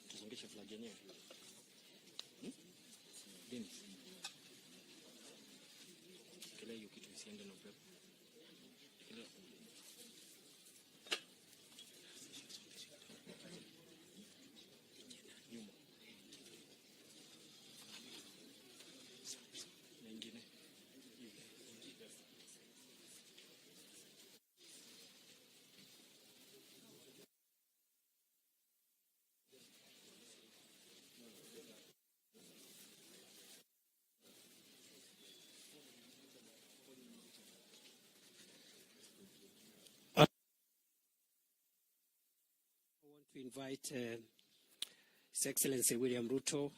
Tuzungishe flag yenyewe. Dini. Kile hiyo kitu isiende na upepo. Kile. Nyuma. Nyingine. To invite His Excellency William RUTO,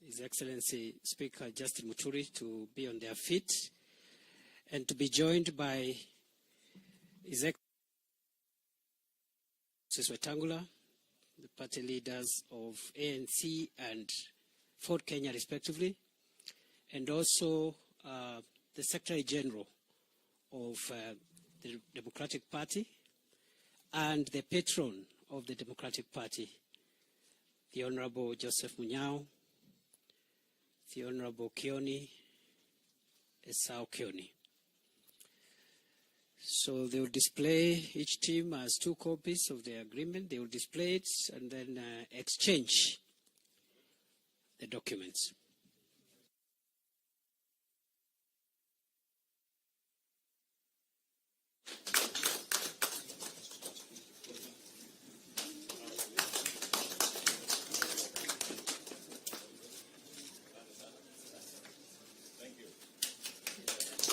His Excellency Speaker Justin MUTURI to be on their feet and to be joined by His Excellency Wetangula, the party leaders of ANC and Ford Kenya respectively, and also the Secretary General of the Democratic Party and the patron of the Democratic Party, the Honorable Joseph Munyao, the Honorable Kioni, Esau Kioni. So they will display, each team has 2 copies of the agreement. They will display it and then exchange the documents.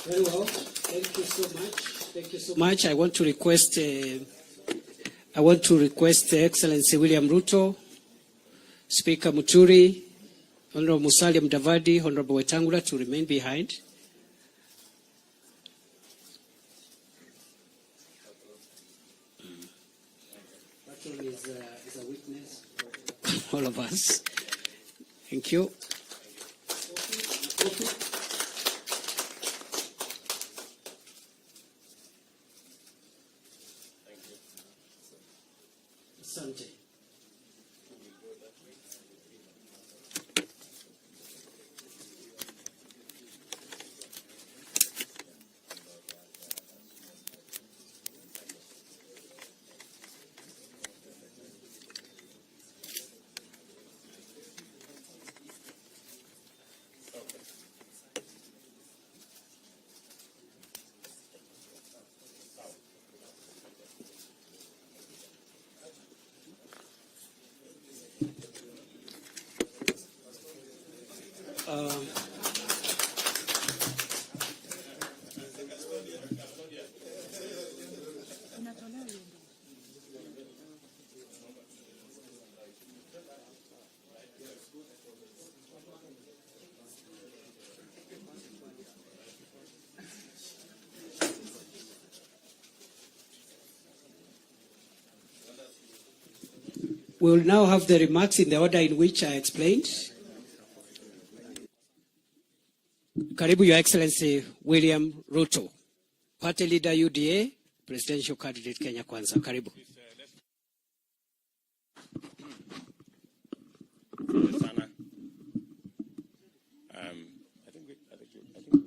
Very well. Thank you so much. Thank you so much. I want to request Excellency William RUTO, Speaker MUTURI, Honorable Musalia Mudavadi, Honorable Wetangula to remain behind. That one is a witness for all of us. Thank you. Asante. We will now have the remarks in the order in which I explained. Karibu, Your Excellency William RUTO, Party Leader UDA, Presidential Candidate Kenya Kwanza. Karibu. I think we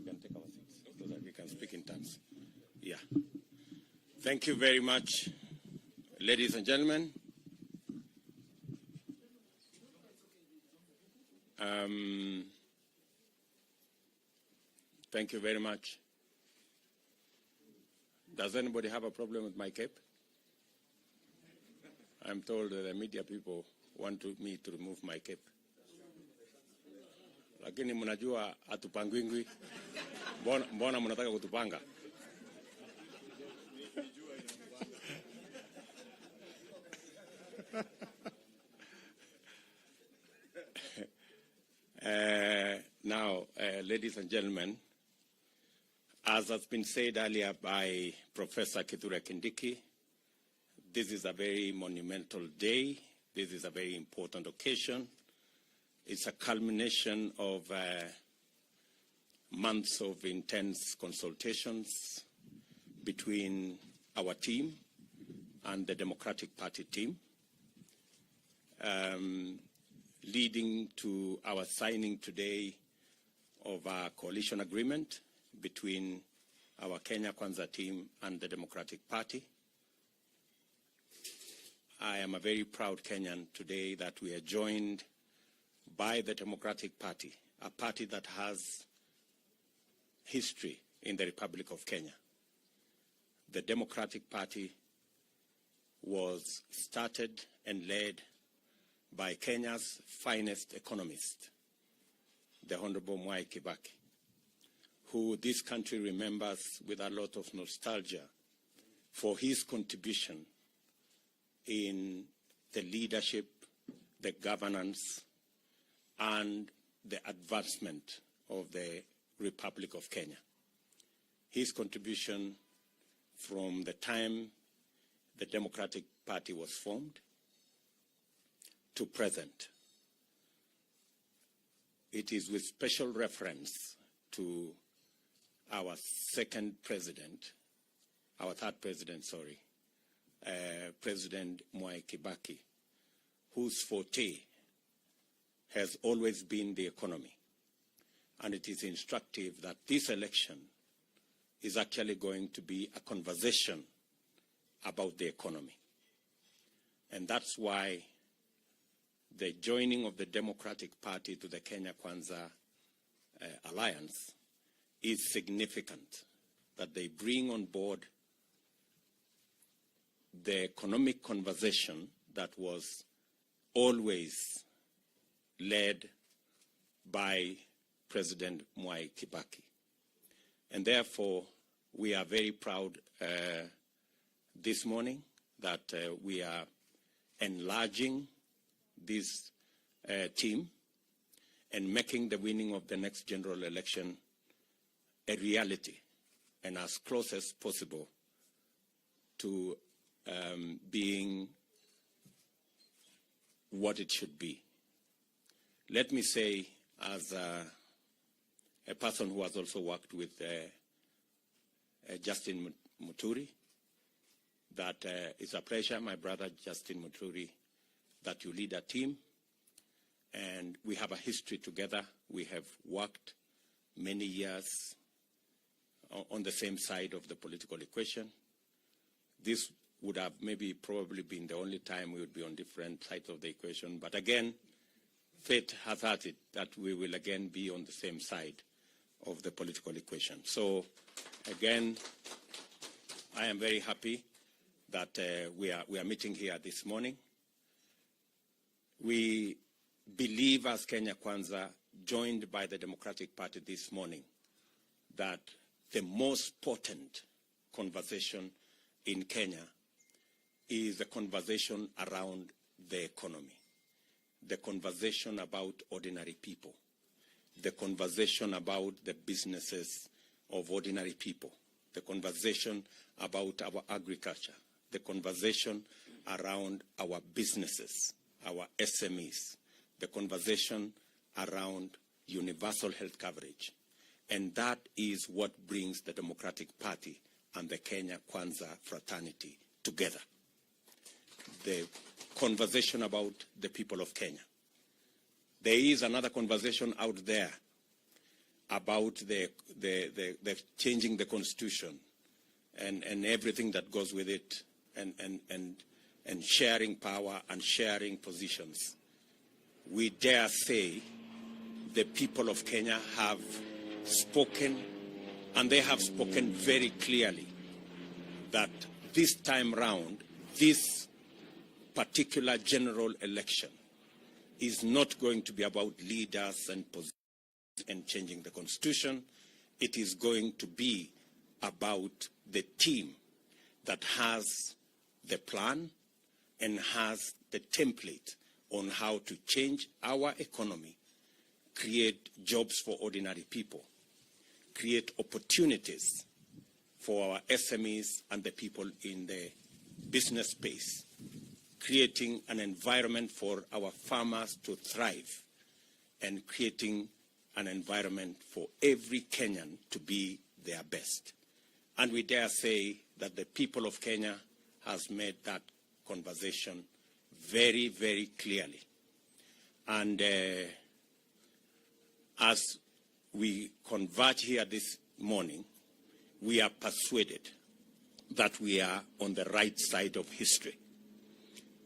can take our seats so that we can speak in terms. Yeah. Thank you very much, ladies and gentlemen. Thank you very much. Does anybody have a problem with my cape? I'm told that the media people want me to remove my cape. Lakini mnajua hatupangwingwi. Mbona mnataka kutupanga? Now, ladies and gentlemen, as has been said earlier by Professor Kithure Kindiki, this is a very monumental day. This is a very important occasion. It's a culmination of months of intense consultations between our team and the Democratic Party team, leading to our signing today of a coalition agreement between our Kenya Kwanza team and the Democratic Party. I am a very proud Kenyan today that we are joined by the Democratic Party, a party that has history in the Republic of Kenya. The Democratic Party was started and led by Kenya's finest economist, the Honorable Mwai Kibaki, who this country remembers with a lot of nostalgia for his contribution in the leadership, the governance, and the advancement of the Republic of Kenya. His contribution from the time the Democratic Party was formed to present. It is with special reference to our third president, President Mwai Kibaki, whose forte has always been the economy. And it is instructive that this election is actually going to be a conversation about the economy. And that's why the joining of the Democratic Party to the Kenya Kwanza alliance is significant, that they bring on board the economic conversation that was always led by President Mwai Kibaki. And therefore, we are very proud this morning that we are enlarging this team and making the winning of the next general election a reality and as close as possible to being what it should be. Let me say, as a person who has also worked with Justin Muturi, that it's a pleasure, my brother Justin Muturi, that you lead a team, and we have a history together. We have worked many years on the same side of the political equation. This would have probably been the only time we would be on different sides of the equation. But again, fate has had it that we will again be on the same side of the political equation. So again, I am very happy that we are meeting here this morning. We believe as Kenya Kwanza joined by the Democratic Party this morning that the most potent conversation in Kenya is a conversation around the economy, the conversation about ordinary people, the conversation about the businesses of ordinary people, the conversation about our agriculture, the conversation around our businesses, our SMEs, the conversation around universal health coverage. And that is what brings the Democratic Party and the Kenya Kwanza fraternity together. The conversation about the people of Kenya. There is another conversation out there about the changing the constitution and everything that goes with it, and sharing power and sharing positions. We dare say the people of Kenya have spoken, and they have spoken very clearly, that this time round, this particular general election is not going to be about leaders and positions and changing the constitution. It is going to be about the team that has the plan and has the template on how to change our economy, create jobs for ordinary people, create opportunities for our SMEs and the people in the business space, creating an environment for our farmers to thrive, and creating an environment for every Kenyan to be their best. And we dare say that the people of Kenya has made that conversation very, very clearly. And as we converge here this morning, we are persuaded that we are on the right side of history.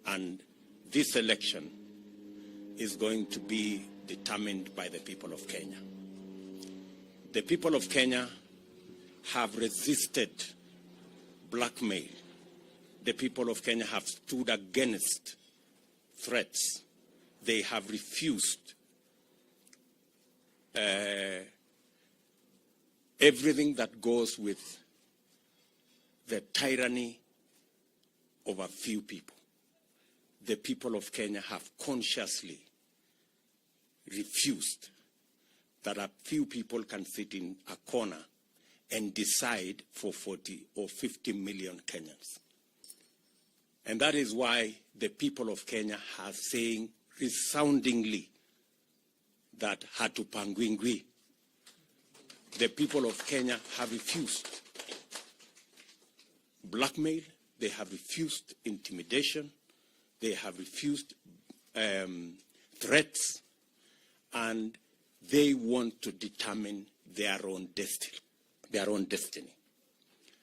And this election is going to be determined by the people of Kenya. The people of Kenya have resisted blackmail. The people of Kenya have stood against threats. They have refused everything that goes with the tyranny of a few people. The people of Kenya have consciously refused that a few people can sit in a corner and decide for 40 or 50 million Kenyans. And that is why the people of Kenya are saying resoundingly that hatupangwingwi. The people of Kenya have refused blackmail, they have refused intimidation, they have refused threats, and they want to determine their own destiny.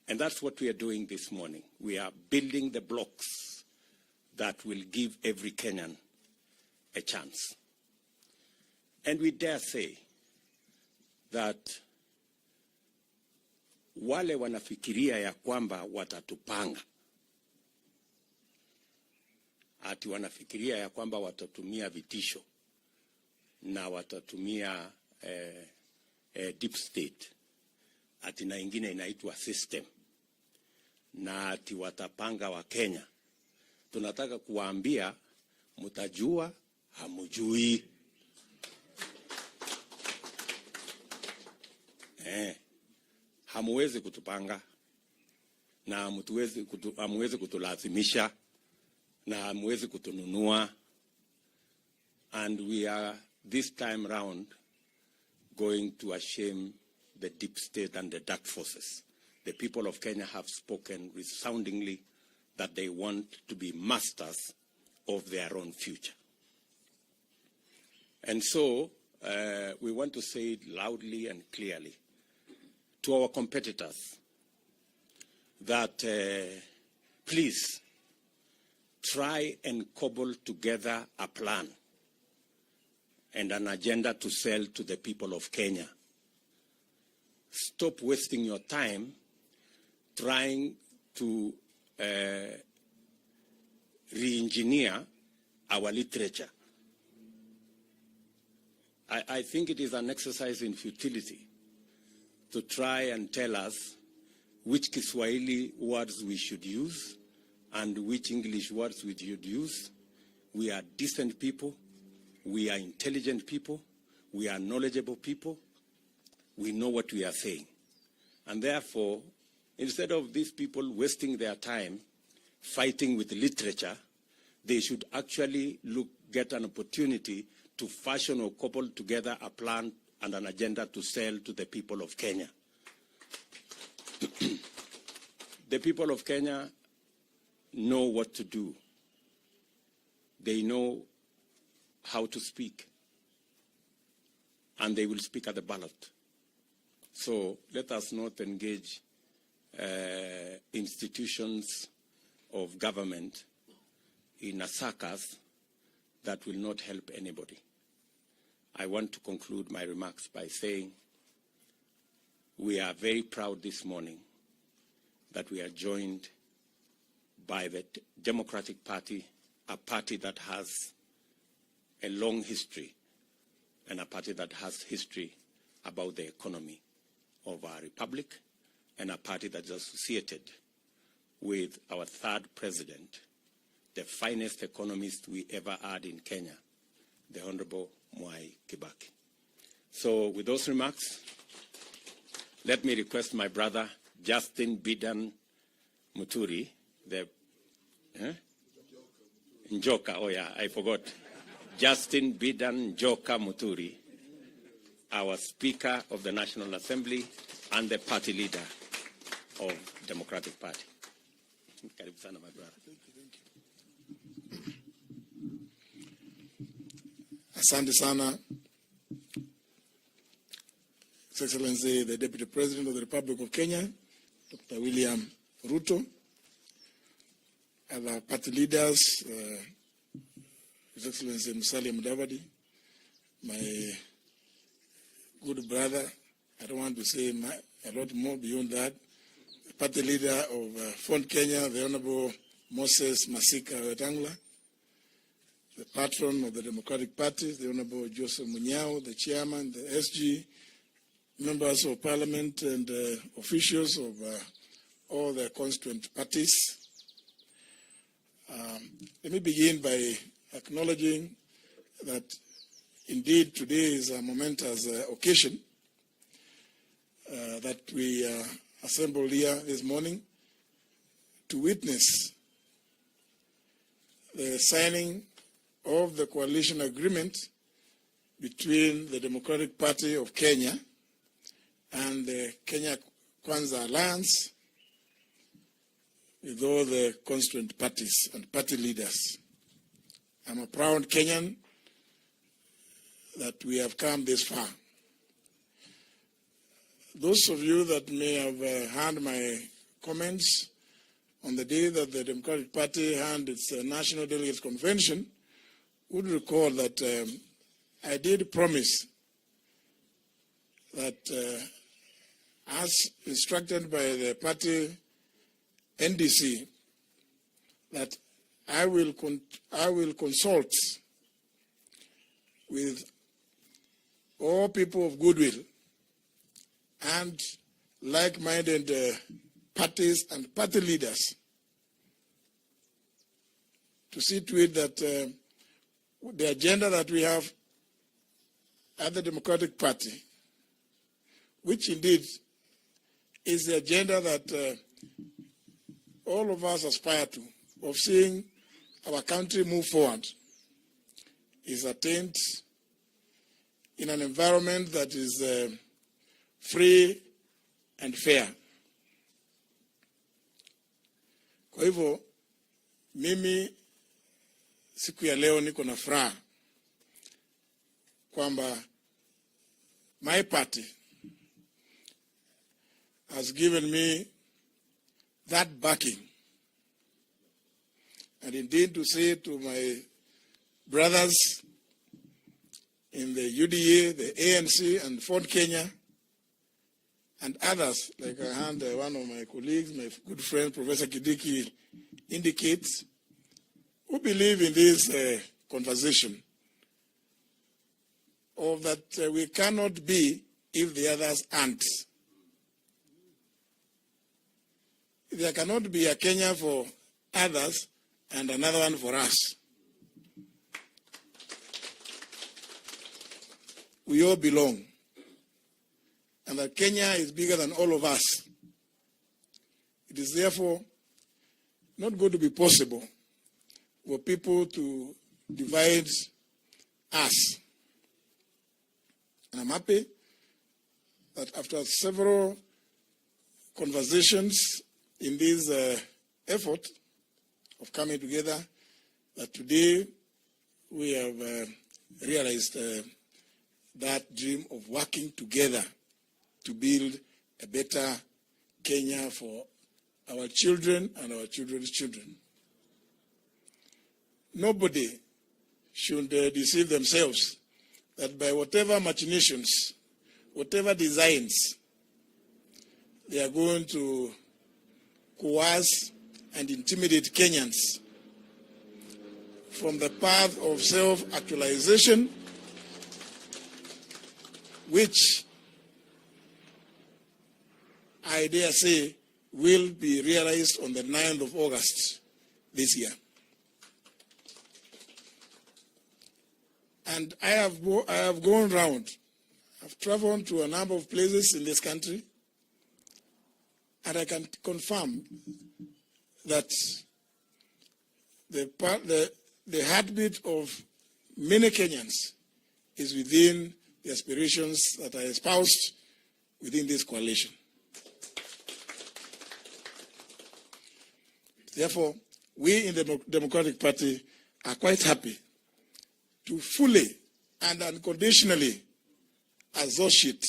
And that's what we are doing this morning. We are building the blocks that will give every Kenyan a chance. And we dare say that wale wanafikiria ya kwamba watatupanga, ati wanafikiria ya kwamba watatumia vitisho na watatumia deep state, ati na ingine inaitwa system, na ati watapanga wa Kenya. Tunataka kuwaambia mutajua hamujui. Hamuwezi kutupanga na hamuwezi kutulazimisha na hamuwezi kutununua. And we are this time round going to shame the deep state and the dark forces. The people of Kenya have spoken resoundingly that they want to be masters of their own future. And so we want to say it loudly and clearly to our competitors that please try and cobble together a plan and an agenda to sell to the people of Kenya. Stop wasting your time trying to re-engineer our literature. I think it is an exercise in futility to try and tell us which Kiswahili words we should use and which English words we should use. We are decent people. We are intelligent people. We are knowledgeable people. We know what we are saying. And therefore, instead of these people wasting their time fighting with literature, they should actually get an opportunity to fashion or cobble together a plan and an agenda to sell to the people of Kenya. The people of Kenya know what to do. They know how to speak. And they will speak at the ballot. So let us not engage institutions of government in a circus that will not help anybody. I want to conclude my remarks by saying we are very proud this morning that we are joined by the Democratic Party, a party that has a long history and a party that has history about the economy of our republic, and a party that is associated with our third president, the finest economist we ever had in Kenya, the Honorable Mwai Kibaki. So with those remarks, let me request my brother, Justin Bidan Muturi, the Njoka, oh yeah, I forgot. Justin Bidan Njoka Muturi, our Speaker of the National Assembly and the party leader of Democratic Party. Karibu sana, my brother. Asante sana, His Excellency, the Deputy President of the Republic of Kenya, Dr. William RUTO, other party leaders, His Excellency Musalia Mudavadi, my good brother, I don't want to say a lot more beyond that, the party leader of Front Kenya, the Honorable Moses Masika Wetangula, the patron of the Democratic Party, the Honorable Joseph Munyao, the chairman, the SG, members of parliament and officials of all the constituent parties. Let me begin by acknowledging that indeed today is a momentous occasion that we assembled here this morning to witness the signing of the coalition agreement between the Democratic Party of Kenya and the Kenya Kwanza Alliance with all the constituent parties and party leaders. I'm a proud Kenyan that we have come this far. Those of you that may have heard my comments on the day that the Democratic Party had its National Delegates Convention would recall that I did promise that as instructed by the party NDC, that I will consult with all people of goodwill and like-minded parties and party leaders to see to it that the agenda that we have at the Democratic Party, which indeed is the agenda that all of us aspire to, of seeing our country move forward, is attained in an environment that is free and fair. Kwa hivyo, mimi siku ya leo niko na furaha kwamba my party has given me that backing, and indeed to say to my brothers in the UDA, the ANC, and Ford Kenya, and others, like I heard one of my colleagues, my good friend, Professor Kidiki, indicates, who believe in this conversation of that we cannot be if the others aren't. There cannot be a Kenya for others and another one for us. We all belong. And that Kenya is bigger than all of us. It is therefore not going to be possible for people to divide us. And I'm happy that after several conversations in this effort of coming together, that today we have realized that dream of working together to build a better Kenya for our children and our children's children. Nobody should deceive themselves that by whatever machinations, whatever designs, they are going to coerce and intimidate Kenyans from the path of self-actualization, which I dare say will be realized on the 9th of August this year. And I have gone round. I've traveled to a number of places in this country, and I can confirm that the heartbeat of many Kenyans is within the aspirations that are espoused within this coalition. Therefore, we in the Democratic Party are quite happy to fully and unconditionally associate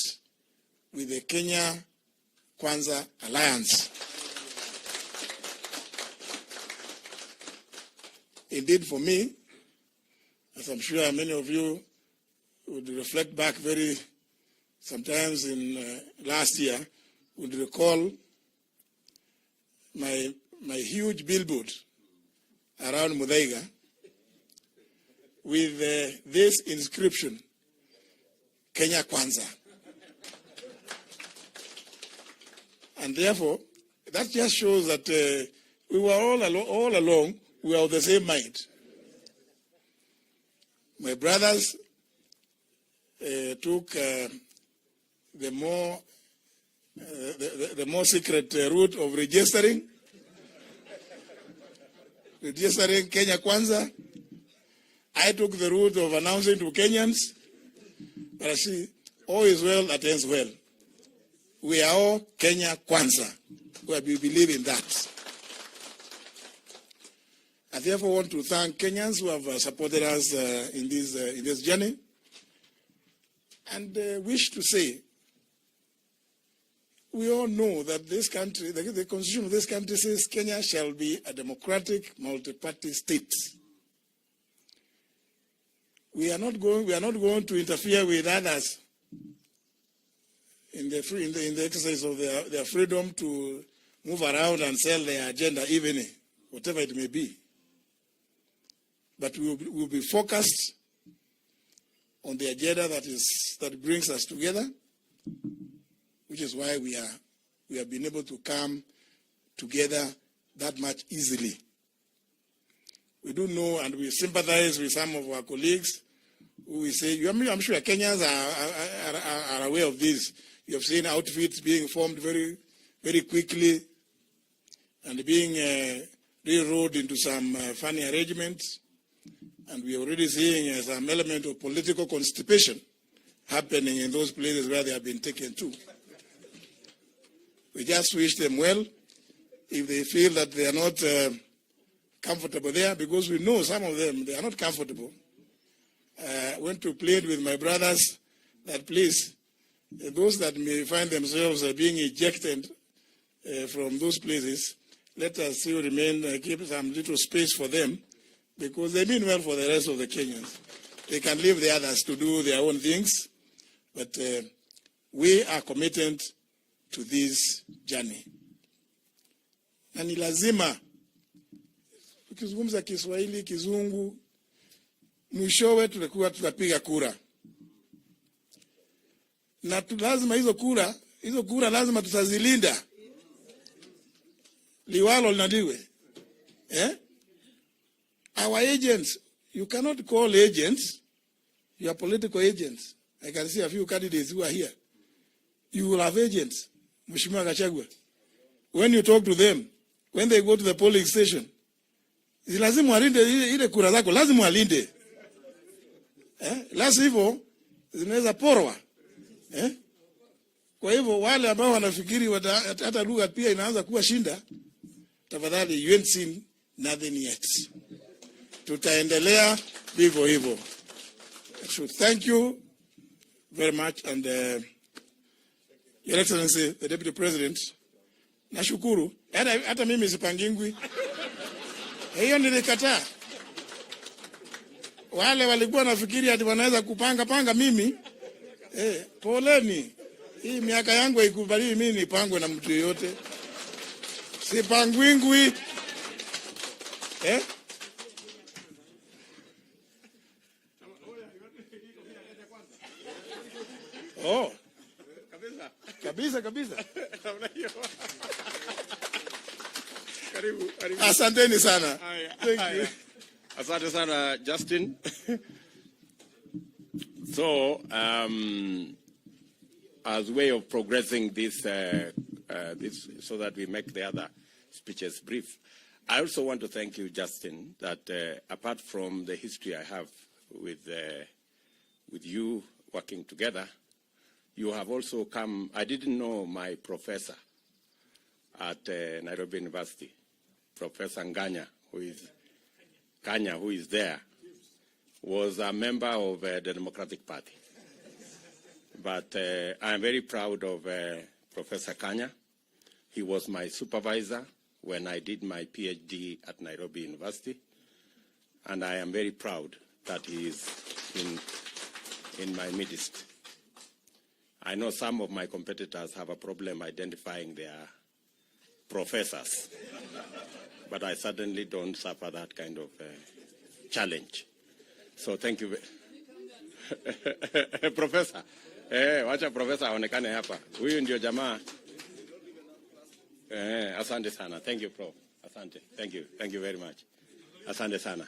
with the Kenya Kwanza Alliance. Indeed, for me, as I'm sure many of you would reflect back sometimes in last year, would recall my huge billboard around Muthaiga with this inscription, Kenya Kwanza. And therefore, that just shows that we were all along, we were of the same mind. My brothers took the more secret route of registering Kenya Kwanza. I took the route of announcing to Kenyans, but I see all is well that ends well. We are all Kenya Kwanza. We believe in that. I therefore want to thank Kenyans who have supported us in this journey, and wish to say, we all know that this country, the constitution of this country says Kenya shall be a democratic, multi-party state. We are not going to interfere with others in the exercise of their freedom to move around and sell their agenda, even whatever it may be. But we will be focused on the agenda that brings us together, which is why we have been able to come together that much easily. We do know and we sympathize with some of our colleagues who we say, I'm sure Kenyans are aware of this. You have seen outfits being formed very, very quickly and being rerolled into some funny arrangements. And we are already seeing some element of political constipation happening in those places where they have been taken to. We just wish them well if they feel that they are not comfortable there, because we know some of them, they are not comfortable. I went to plead with my brothers that please, those that may find themselves being ejected from those places, let us still remain, keep some little space for them, because they mean well for the rest of the Kenyans. They can leave the others to do their own things, but we are committed to this journey. Na ni lazima, ukizungumza Kiswahili, Kizungu, mwishowe tutapiga kura. na lazima hizo kura lazima tutazilinda, liwalo linaliwe. Our agents, you cannot call agents, you are political agents. I can see a few candidates who are here. You will have agents. Mheshimiwa Gachagua, when you talk to them, when they go to the polling station, lazima walinde ile kura zako, lazima walinde. La sivyo zinaweza porwa. Kwa hivyo wale ambao wanafikiri hata lugha pia inaanza kuwa shinda, tafadhali, you ain't seen nothing yet. Tutaendelea vivyo hivyo. So thank you very much, and Your Excellency the Deputy President, nashukuru. Hata mimi sipangingwi. Hiyo nilikataa. Wale walikuwa nafikiri ati wanaweza kupanga mimi. Poleni. Hii miaka yangu haikubali mimi nipangwe na mtu yote. Sipangwingwi. Oh. Kabisa. Karibu. Asanteni sana. Thank you. Asante sana, Justin. So, as way of progressing this, this, so that we make the other speeches brief, I also want to thank you, Justin, that apart from the history I have with you working together, you have also come. I didn't know my professor at Nairobi University, Professor Kenya, who is there, was a member of the Democratic Party. But I am very proud of Professor Kenya. He was my supervisor when I did my PhD at Nairobi University, and I am very proud that he is in my midst. I know some of my competitors have a problem identifying their professors, but I certainly don't suffer that kind of challenge. So thank you. Professor, wacha professor aonekane hapa. Huyu ndio jamaa. Asante sana. Thank you, Prof. Asante. Thank you very much. Asante sana.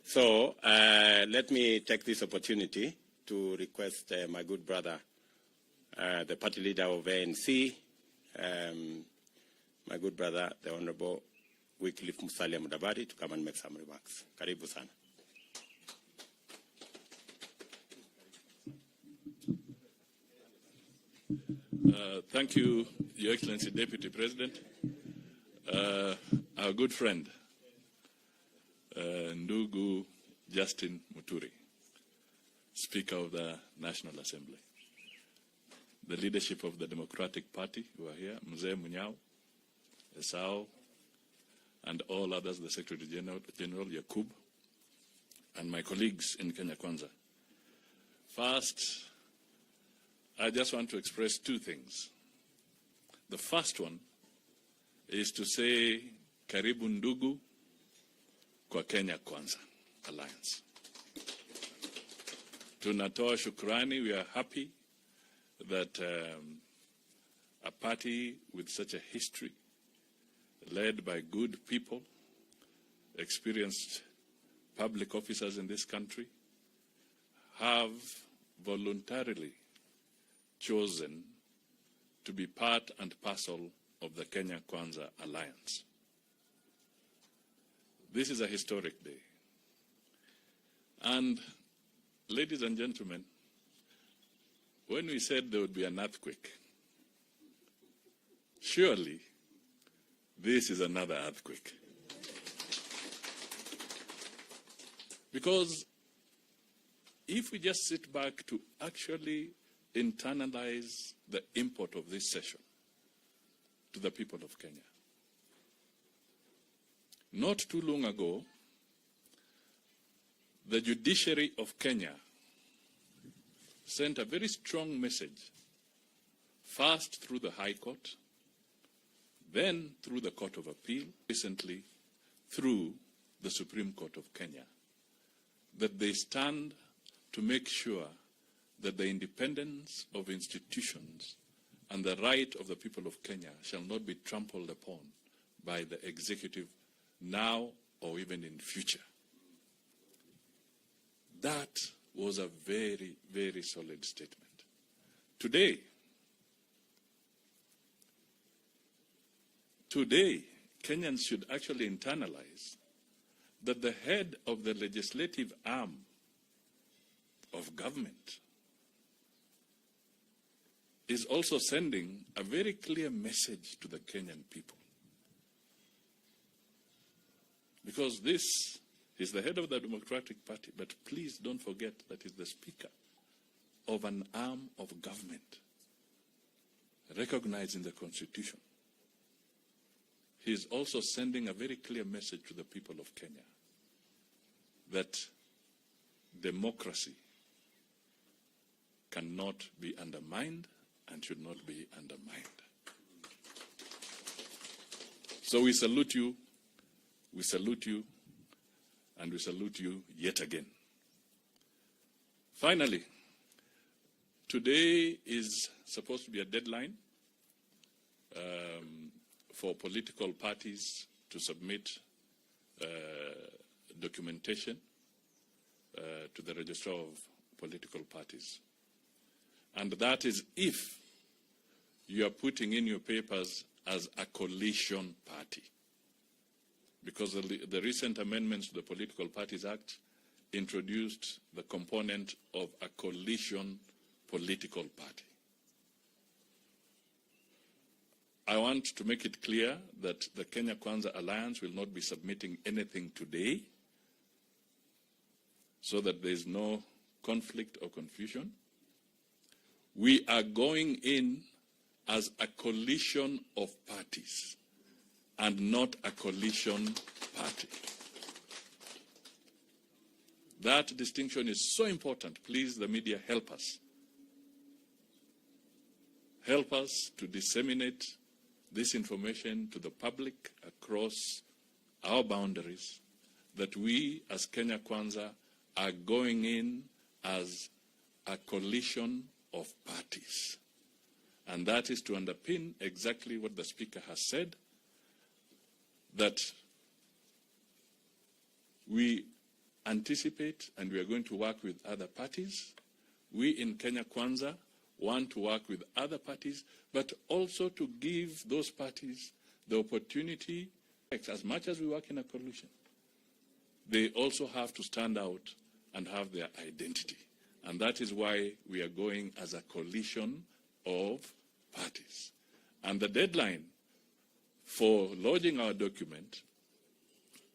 So let me take this opportunity to request my good brother, the party leader of ANC, my good brother, the Honorable Wycliffe Musalia Mudavadi, to come and make some remarks. Karibu sana. Thank you, Your Excellency Deputy President. Our good friend, Ndugu Justin Muturi, Speaker of the National Assembly, the leadership of the Democratic Party who are here, Mzee Munyao, Esau, and all others, the Secretary General Yakub, and my colleagues in Kenya Kwanza. First, I just want to express two things. The first one is to say karibu ndugu kwa Kenya Kwanza Alliance. Tunatoa shukrani. We are happy that a party with such a history, led by good people, experienced public officers in this country, have voluntarily chosen to be part and parcel of the Kenya Kwanza Alliance. This is a historic day. And, ladies and gentlemen, when we said there would be an earthquake, surely this is another earthquake. Because if we just sit back to actually internalize the import of this session to the people of Kenya. Not too long ago, the judiciary of Kenya sent a very strong message, first through the High Court, then through the Court of Appeal, recently through the Supreme Court of Kenya, that they stand to make sure that the independence of institutions and the right of the people of Kenya shall not be trampled upon by the executive now or even in future. That was a very, very solid statement. Today, Kenyans should actually internalize that the head of the legislative arm of government is also sending a very clear message to the Kenyan people. Because this is the head of the Democratic Party, but please don't forget that he's the Speaker of an arm of government recognized in the Constitution. He is also sending a very clear message to the people of Kenya that democracy cannot be undermined and should not be undermined. So we salute you, and we salute you yet again. Finally, today is supposed to be a deadline for political parties to submit documentation to the Registrar of Political Parties. And that is if you are putting in your papers as a coalition party. Because the recent amendments to the Political Parties Act introduced the component of a coalition political party. I want to make it clear that the Kenya Kwanza Alliance will not be submitting anything today so that there is no conflict or confusion. We are going in as a coalition of parties and not a coalition party. That distinction is so important. Please, the media, help us. Help us to disseminate this information to the public across our boundaries, that we as Kenya Kwanza are going in as a coalition of parties. And that is to underpin exactly what the Speaker has said, that we anticipate and we are going to work with other parties. We in Kenya Kwanza want to work with other parties, but also to give those parties the opportunity, as much as we work in a coalition, they also have to stand out and have their identity. And that is why we are going as a coalition of parties. And the deadline for lodging our document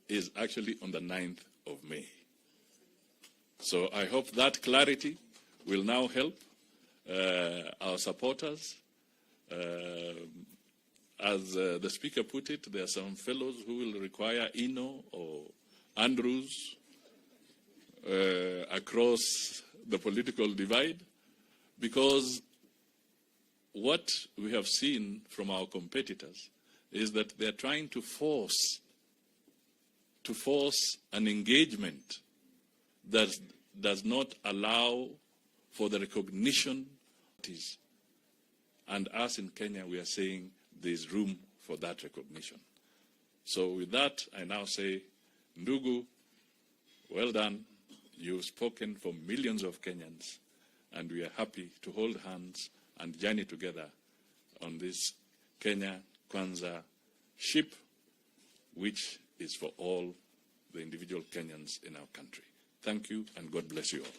is actually on the 9th of May. So I hope that clarity will now help our supporters. As the Speaker put it, there are some fellows who will require Ino or Andrews across the political divide, because what we have seen from our competitors is that they're trying to force an engagement that does not allow for the recognition. And us in Kenya, we are saying there's room for that recognition. So with that, I now say, Ndugu, well done. You've spoken for millions of Kenyans, and we are happy to hold hands and journey together on this Kenya Kwanza ship, which is for all the individual Kenyans in our country. Thank you, and God bless you all.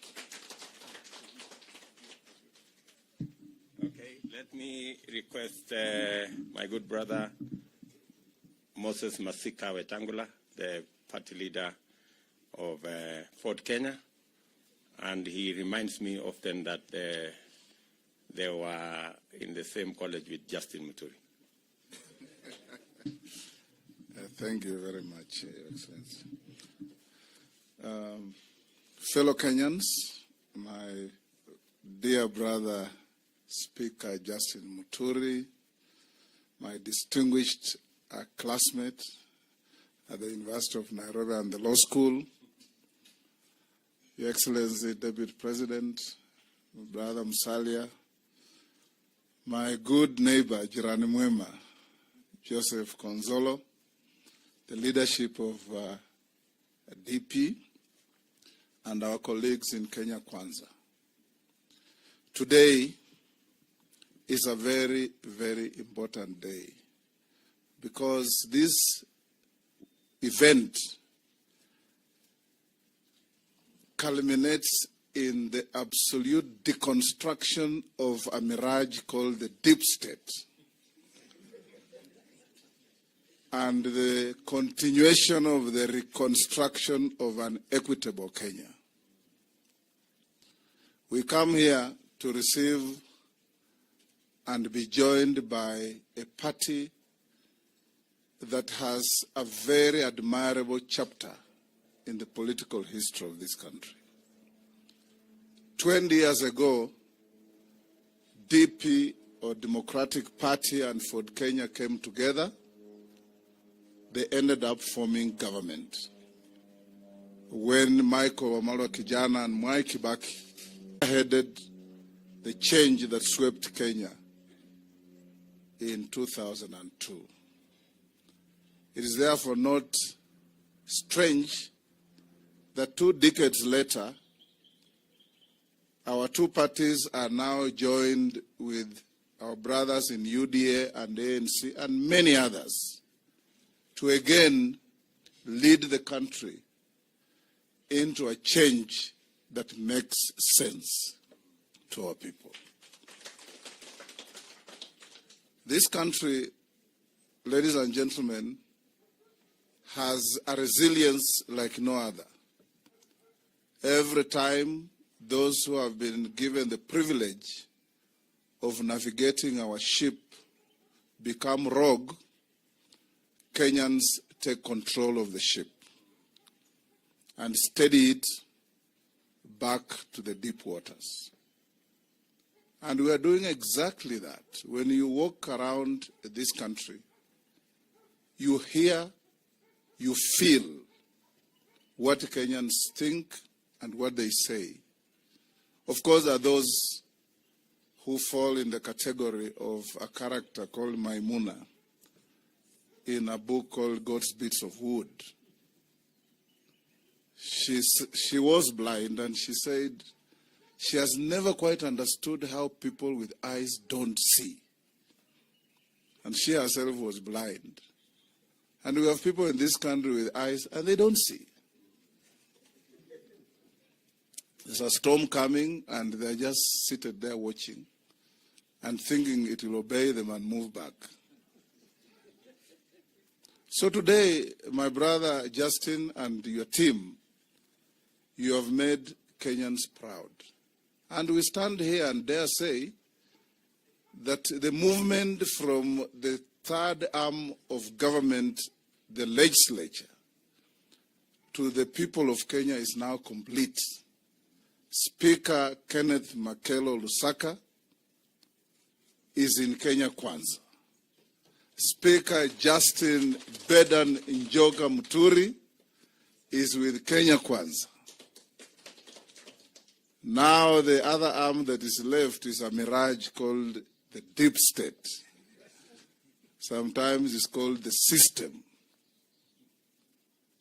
Okay, let me request my good brother, Moses Masika Wetangula, the party leader of Ford Kenya, and he reminds me often that they were in the same college with Justin Muturi. Thank you very much, Your Excellency. Fellow Kenyans, my dear brother, Speaker Justin Muturi, my distinguished classmate at the University of Nairobi and the Law School, Your Excellency, Deputy President, my brother Musalia, my good neighbor, Jirani Mwema, Joseph Konzolo, the leadership of DP, and our colleagues in Kenya Kwanza. Today is a very, very important day because this event culminates in the absolute deconstruction of a mirage called the deep state and the continuation of the reconstruction of an equitable Kenya. We come here to receive and be joined by a party that has a very admirable chapter in the political history of this country. 20 years ago, DP, or Democratic Party, and Ford Kenya came together. They ended up forming government. When Michael Wamalwa Kijana and Mwai Kibaki headed the change that swept Kenya in 2002. It is therefore not strange that 2 decades later, our two parties are now joined with our brothers in UDA and ANC and many others to again lead the country into a change that makes sense to our people. This country, ladies and gentlemen, has a resilience like no other. Every time those who have been given the privilege of navigating our ship become rogue, Kenyans take control of the ship and steady it back to the deep waters. And we are doing exactly that. When you walk around this country, you hear, you feel what Kenyans think and what they say. Of course, there are those who fall in the category of a character called Maimuna in a book called God's Bits of Wood. She was blind, and she said she has never quite understood how people with eyes don't see. And she herself was blind. And we have people in this country with eyes, and they don't see. There's a storm coming, and they're just seated there watching and thinking it will obey them and move back. So today, my brother Justin and your team, you have made Kenyans proud. And we stand here and dare say that the movement from the third arm of government, the legislature, to the people of Kenya is now complete. Speaker Kenneth Makelo Lusaka is in Kenya Kwanza. Speaker Justin Bedan Njoka Muturi is with Kenya Kwanza. Now the other arm that is left is a mirage called the deep state. Sometimes it's called the system.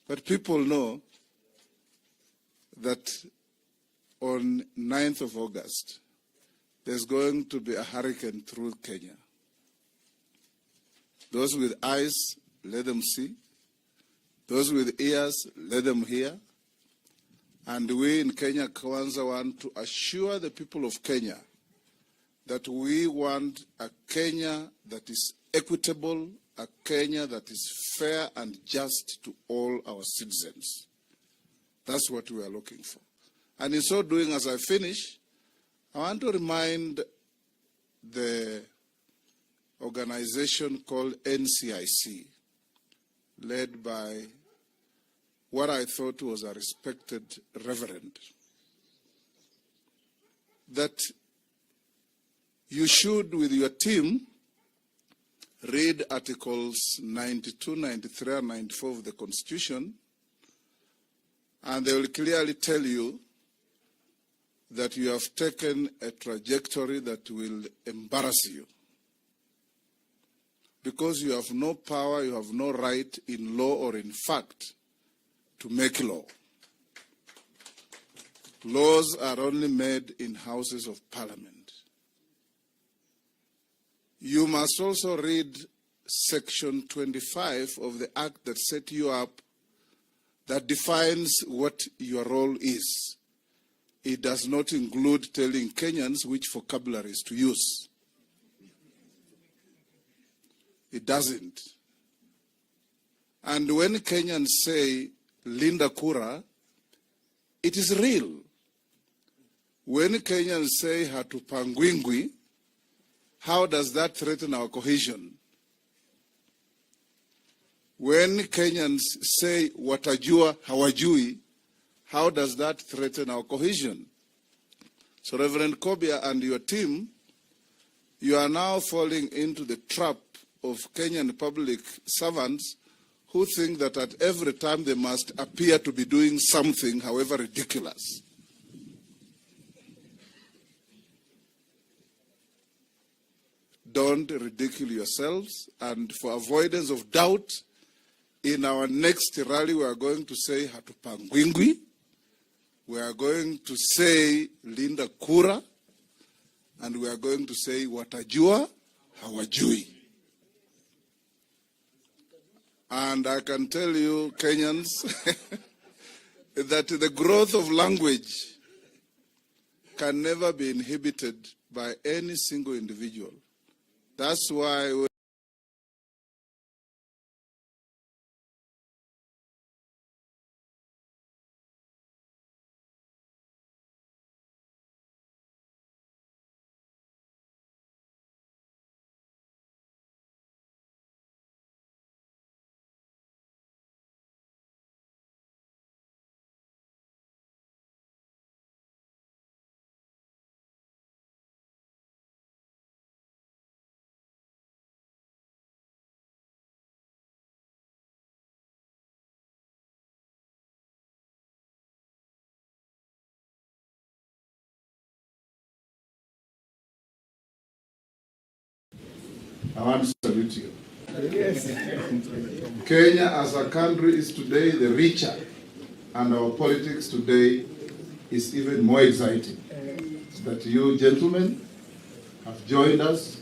But people know that on 9th of August, there's going to be a hurricane through Kenya. Those with eyes, let them see. Those with ears, let them hear. And we in Kenya Kwanza want to assure the people of Kenya that we want a Kenya that is equitable, a Kenya that is fair and just to all our citizens. That's what we are looking for. And in so doing, as I finish, I want to remind the organization called NCIC, led by what I thought was a respected reverend, that you should, with your team, read Articles 92, 93, and 94 of the Constitution, and they will clearly tell you that you have taken a trajectory that will embarrass you. Because you have no power, you have no right in law or in fact to make law. Laws are only made in houses of parliament. You must also read Section 25 of the Act that set you up, that defines what your role is. It does not include telling Kenyans which vocabularies to use. It doesn't. And when Kenyans say Linda Kura, it is real. When Kenyans say Hatupangwingwi, how does that threaten our cohesion? When Kenyans say watajua hawajui, how does that threaten our cohesion? So Reverend Kobia and your team, you are now falling into the trap of Kenyan public servants who think that at every time they must appear to be doing something, however ridiculous. Don't ridicule yourselves, and for avoidance of doubt, in our next rally we are going to say Hatupangwingwi, we are going to say Linda Kura, and we are going to say watajua hawajui. And I can tell you, Kenyans, that the growth of language can never be inhibited by any single individual. That's why I want to salute you. Yes. Kenya as a country is today the richer, and our politics today is even more exciting. That you gentlemen have joined us,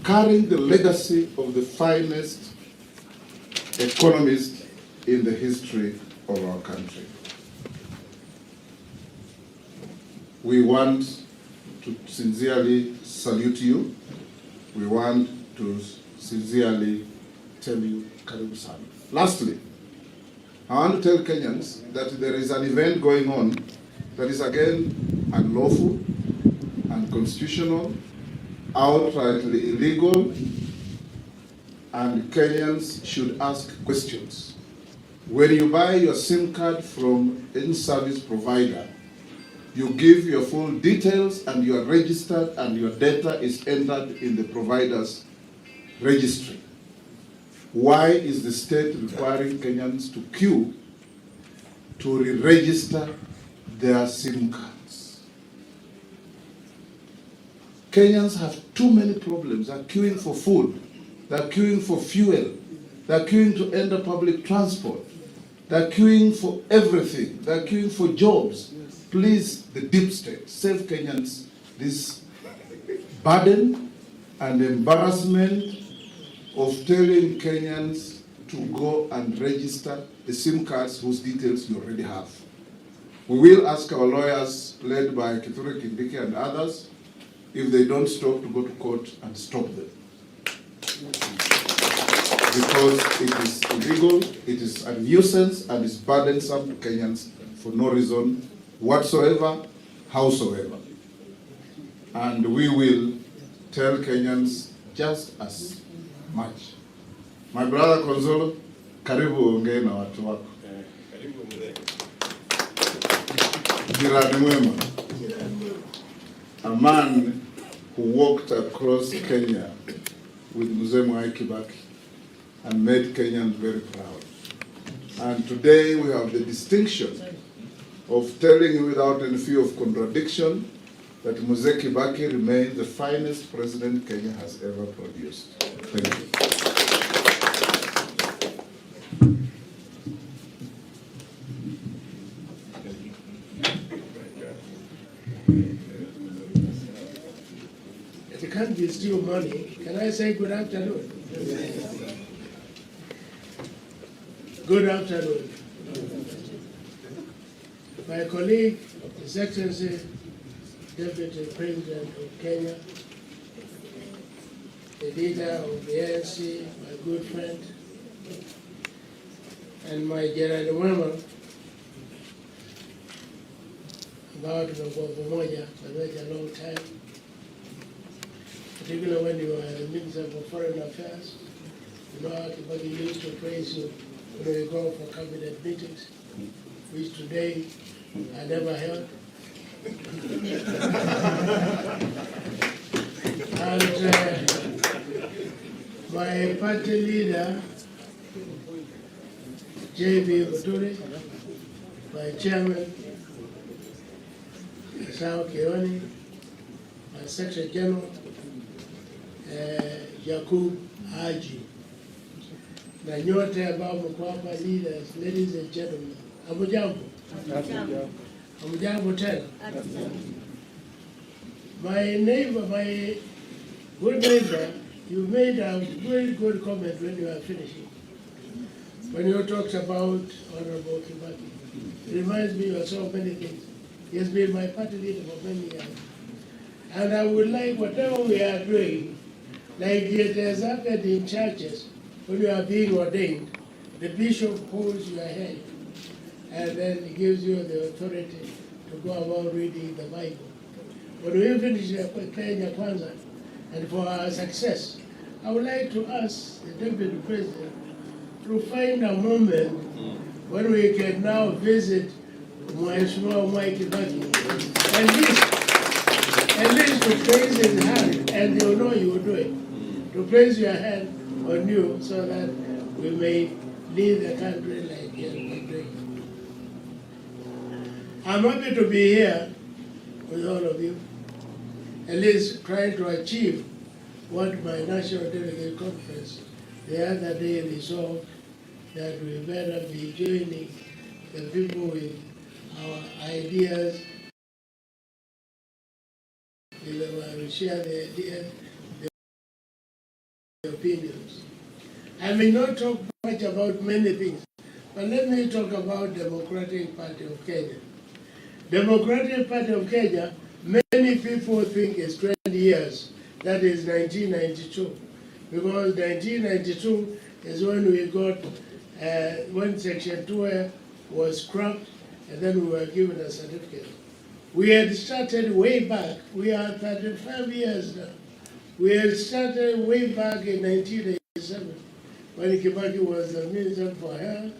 carrying the legacy of the finest economist in the history of our country. We want to sincerely salute you. We want to sincerely tell you karibu sana. Lastly, I want to tell Kenyans that there is an event going on that is again unlawful, unconstitutional, outrightly illegal, and Kenyans should ask questions. When you buy your SIM card from any service provider, you give your full details and you are registered and your data is entered in the provider's registry. Why is the state requiring Kenyans to queue to re-register their SIM cards? Kenyans have too many problems. They're queuing for food, they're queuing for fuel, they're queuing to enter public transport, they're queuing for everything, they're queuing for jobs. Please, the deep state, save Kenyans this burden and embarrassment of telling Kenyans to go and register the SIM cards whose details you already have. We will ask our lawyers, led by Kithure Kindiki and others, if they don't stop, to go to court and stop them. Because it is illegal, it is a nuisance, and it's burdensome to Kenyans for no reason whatsoever, howsoever. And we will tell Kenyans just as much. My brother Konzolo, karibu ongee na watu wako. Jirani mwema. A man who walked across Kenya with Mzee Mwai Kibaki and made Kenyans very proud. And today we have the distinction of telling you without any fear of contradiction that Mzee Kibaki remains the finest president Kenya has ever produced. Thank you. It can't be still money. Can I say good afternoon? Good afternoon. My colleague, His Excellency, Deputy President of Kenya, the leader of the ANC, my good friend, and my General Mwema, about Pamoja for a long time, particularly when you were the Minister for Foreign Affairs. You know how Kibaki used to praise you when we go for cabinet meetings, which today I never held. And my party leader, JB MUTURI, my chairman, Sao Keoni, my Secretary General, Yakub Haji, na nyote ambao mko hapa, leaders, ladies and gentlemen, hamujambo? Hamujambo tena? My neighbor, my good neighbor, you made a very good comment when you were finishing. When you talked about Honorable Kibaki, it reminds me of so many things. He has been my party leader for many years. And I would like whatever we are doing, like it has happened in churches, when you are being ordained, the bishop holds your hand and then gives you the authority to go about reading the Bible. When we finish Kenya Kwanza, and for our success, I would like to ask the Deputy President to find a moment when we can now visit Mheshimiwa Mwai Kibaki, at least to place his hand, and you know you will do it, to place your hand on you so that we may lead the country like he has been doing. I'm happy to be here with all of you, at least trying to achieve what my National Delegate Conference the other day resolved, that we better be joining the people with our ideas, we share the ideas, the opinions. I may not talk much about many things, but let me talk about Democratic Party of Kenya. Democratic Party of Kenya, many people think it's 20 years, that is 1992. Because 1992 is when we got, when Section 2 was scrapped, and then we were given a certificate. We had started way back, we are 35 years now. We had started way back in 1987, when Kibaki was the Minister for Health,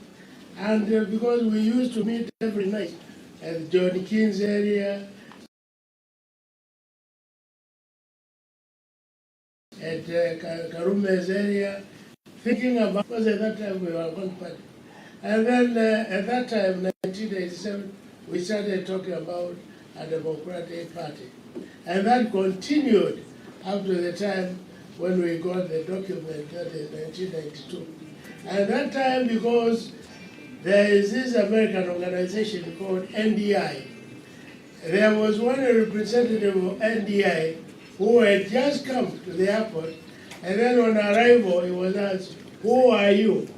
and because we used to meet every night at John King's area, at Karume's area, thinking about, because at that time we were one party. And then at that time, 1987, we started talking about a Democratic Party. And that continued up to the time when we got the document, that is 1992. And that time, because there is this American organization called NDI, there was one representative of NDI who had just come to the airport, and then on arrival he was asked, "Who are you?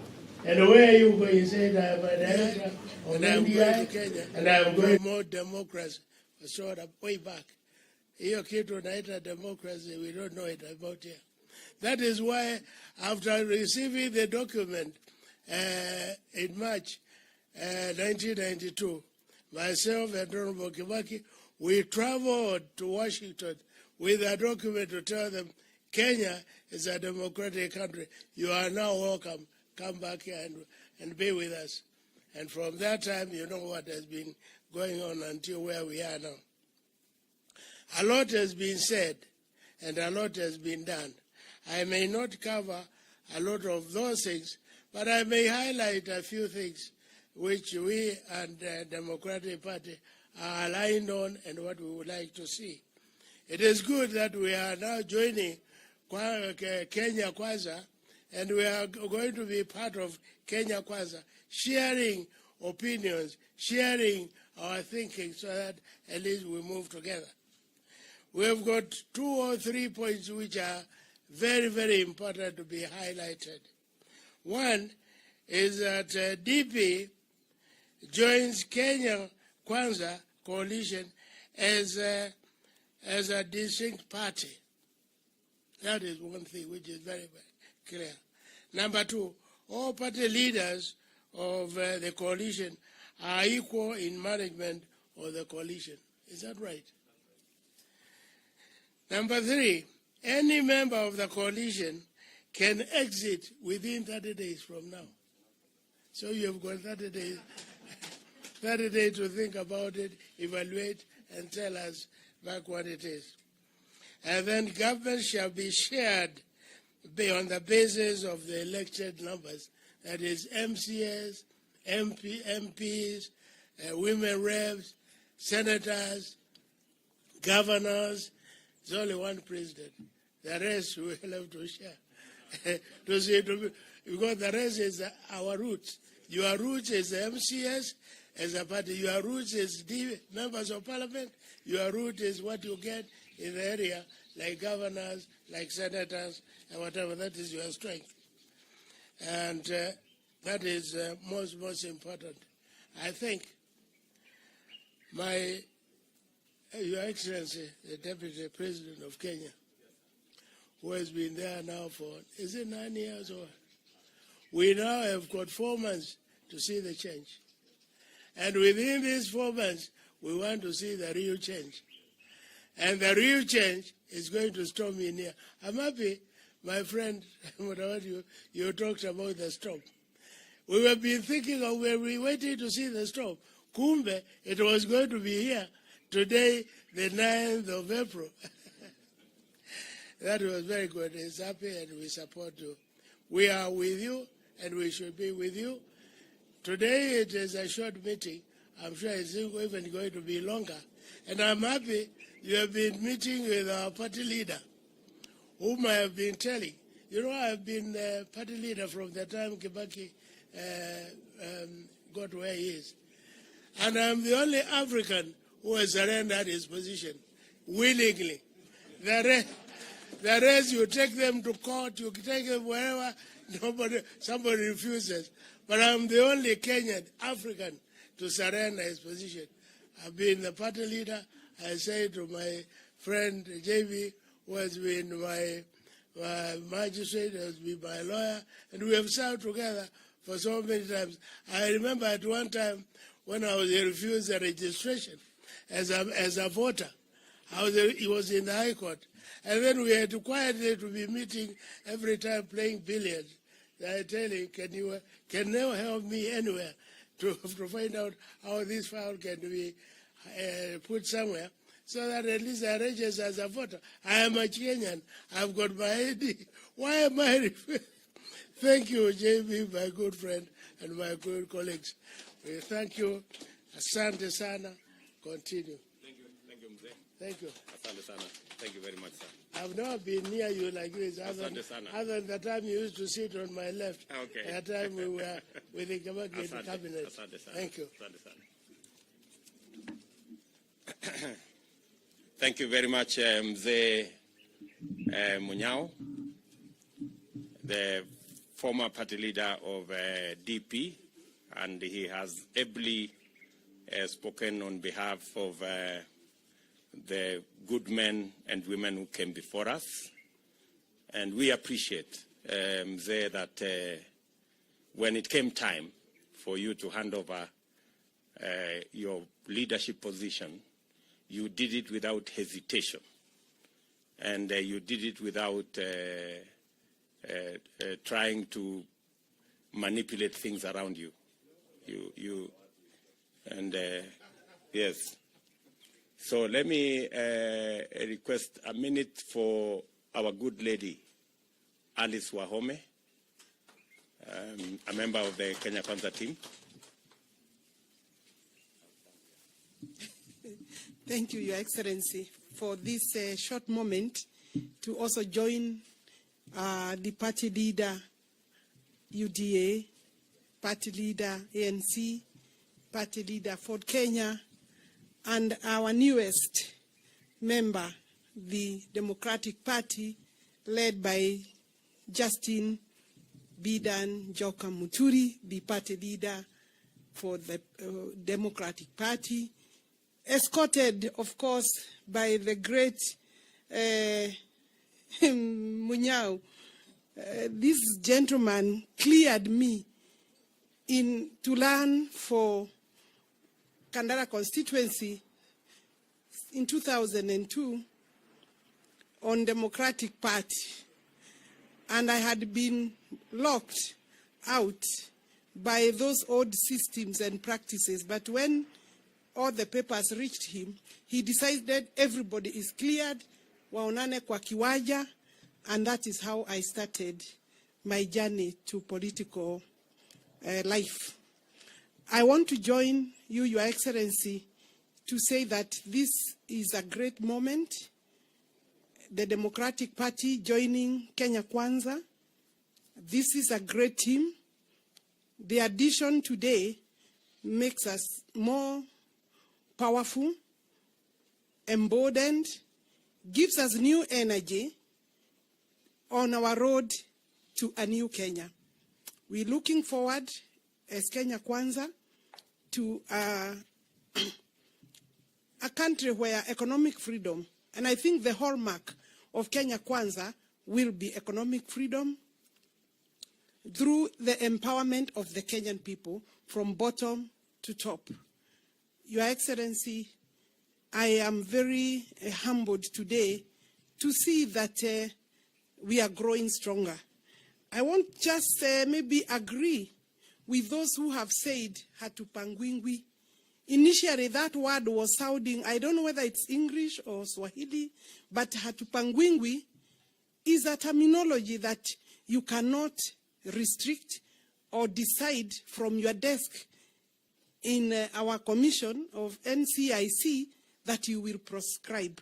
And where are you going?" He said, "I am a director of NDI, and I am going more democracy." Sort of way back. Hiyo kitu naita democracy, we don't know it about here. That is why after receiving the document in March 1992, myself and Honorable Kibaki, we traveled to Washington with a document to tell them, Kenya is a democratic country. You are now welcome. Come back here and be with us. And from that time, you know what has been going on until where we are now. A lot has been said and a lot has been done. I may not cover a lot of those things, but I may highlight a few things which we and the Democratic Party are aligned on and what we would like to see. It is good that we are now joining Kenya Kwanza, and we are going to be part of Kenya Kwanza, sharing opinions, sharing our thinking so that at least we move together. We have got 2 or 3 points which are very, very important to be highlighted. One is that DP joins Kenya Kwanza coalition as a distinct party. That is one thing which is very, very clear. Number 2, all party leaders of the coalition are equal in management of the coalition. Is that right? Number 3, any member of the coalition can exit within 30 days from now. So you've got 30 days, 30 days to think about it, evaluate, and tell us back what it is. And then government shall be shared on the basis of the elected numbers. That is MCS, MPs, women reps, senators, governors. There's only one president. The rest we will have to share. Because the rest is our roots. Your roots is the MCS as a party. Your roots is the members of parliament. Your root is what you get in the area, like governors, like senators, and whatever. That is your strength. And that is most important. I think Your Excellency, the Deputy President of Kenya, who has been there now for, is it 9 years or? We now have got 4 months to see the change. And within these 4 months, we want to see the real change. And the real change is going to storm in here. I'm happy, my friend, you talked about the storm. We have been thinking of where we waited to see the storm. Kumbe, it was going to be here today, the 9th of April. That was very good. It's happy and we support you. We are with you and we should be with you. Today it is a short meeting. I'm sure it's even going to be longer. And I'm happy you have been meeting with our party leader, whom I have been telling. You know, I've been party leader from the time Kibaki got where he is. And I'm the only African who has surrendered his position willingly. The rest, you take them to court, you take them wherever, somebody refuses. But I'm the only Kenyan, African, to surrender his position. I've been the party leader. I say to my friend JB, who has been my magistrate, has been my lawyer, and we have served together for so many times. I remember at one time when I was refused the registration as a voter. He was in the High Court. And then we had to quietly to be meeting every time playing billiards. I tell him, can you help me anywhere to find out how this file can be put somewhere so that at least I register as a voter. I am a Kenyan. I've got my ID. Why am I refused? Thank you, JB, my good friend, and my good colleagues. We thank you. Asante sana. Continue. Thank you, Mzee. Thank you. Asante sana. Thank you very much, sir. I've never been near you like this, other than the time you used to sit on my left. Okay. At the time we were with the cabinet. Asante sana. Thank you. Asante sana. Thank you very much, Mzee Munyao, the former party leader of DP, and he has ably spoken on behalf of the good men and women who came before us. And we appreciate, Mzee, that when it came time for you to hand over your leadership position, you did it without hesitation. And you did it without trying to manipulate things around you. Yes. So let me request a minute for our good lady, Alice Wahome, a member of the Kenya Kwanza team. Thank you, Your Excellency, for this short moment to also join the party leader, UDA, party leader, ANC, party leader, Ford Kenya, and our newest member, the Democratic Party, led by Justin Bidan Joka Muturi, the party leader for the Democratic Party, escorted, of course, by the great Munyao. This gentleman cleared me to learn for Kandara constituency in 2002 on Democratic Party. And I had been locked out by those old systems and practices. But when all the papers reached him, he decided everybody is cleared, waonane kwa kiwanja, and that is how I started my journey to political life. I want to join you, Your Excellency, to say that this is a great moment. The Democratic Party joining Kenya Kwanza. This is a great team. The addition today makes us more powerful, emboldened, gives us new energy on our road to a new Kenya. We're looking forward as Kenya Kwanza to a country where economic freedom, and I think the hallmark of Kenya Kwanza will be economic freedom through the empowerment of the Kenyan people from bottom to top. Your Excellency, I am very humbled today to see that we are growing stronger. I won't just maybe agree with those who have said hatupangwingwi. Initially, that word was sounding, I don't know whether it's English or Swahili, but hatupangwingwi is a terminology that you cannot restrict or decide from your desk in our commission of NCIC that you will prescribe.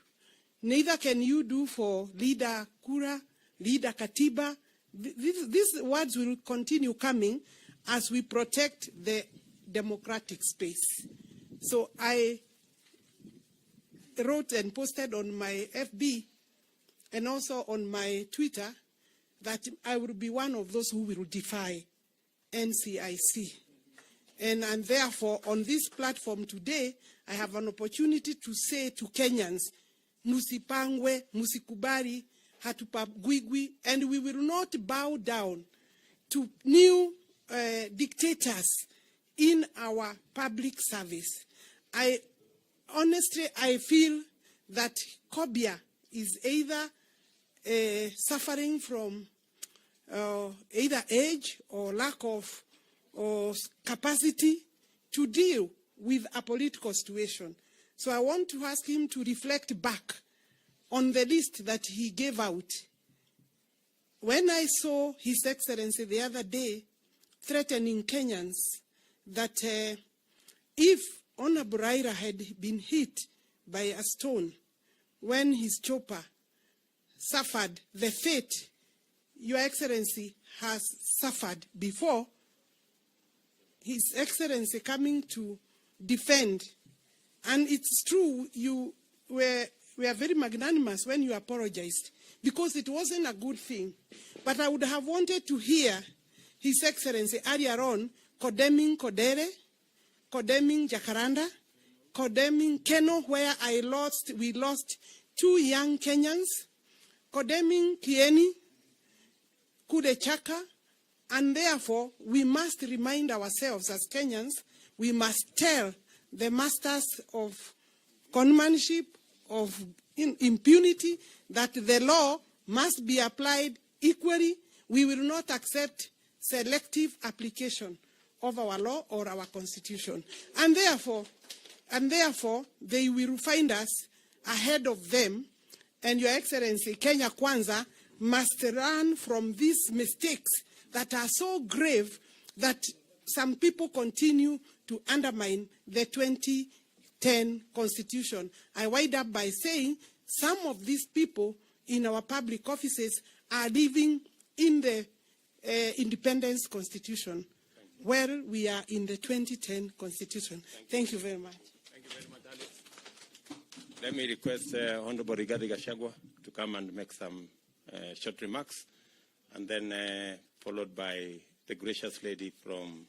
Neither can you do for leader Kura, leader Katiba. These words will continue coming as we protect the democratic space. So I wrote and posted on my FB and also on my Twitter that I will be one of those who will defy NCIC. And therefore, on this platform today, I have an opportunity to say to Kenyans, musipangwe, musikubari, hatupagwigwi, and we will not bow down to new dictators in our public service. Honestly, I feel that Kobia is either suffering from either age or lack of capacity to deal with a political situation. So I want to ask him to reflect back on the list that he gave out. When I saw His Excellency the other day threatening Kenyans that if Honorable Raila had been hit by a stone when his chopper suffered the fate Your Excellency has suffered before, His Excellency coming to defend. And it's true, you were very magnanimous when you apologized, because it wasn't a good thing. But I would have wanted to hear His Excellency earlier on condemning Kodere, condemning Jacaranda, condemning Keno, where we lost 2 young Kenyans, condemning Kieni, Kudechaka, and therefore we must remind ourselves as Kenyans, we must tell the masters of conmanship, of impunity, that the law must be applied equally. We will not accept selective application of our law or our constitution. And therefore, they will find us ahead of them. And Your Excellency, Kenya Kwanza must learn from these mistakes that are so grave that some people continue to undermine the 20 2010 Constitution. I wind up by saying some of these people in our public offices are living in the Independence Constitution, where we are in the 2010 Constitution. Thank you very much. Thank you very much, Alice. Let me request Honorable Rigathi Gachagua to come and make some short remarks, and then followed by the gracious lady from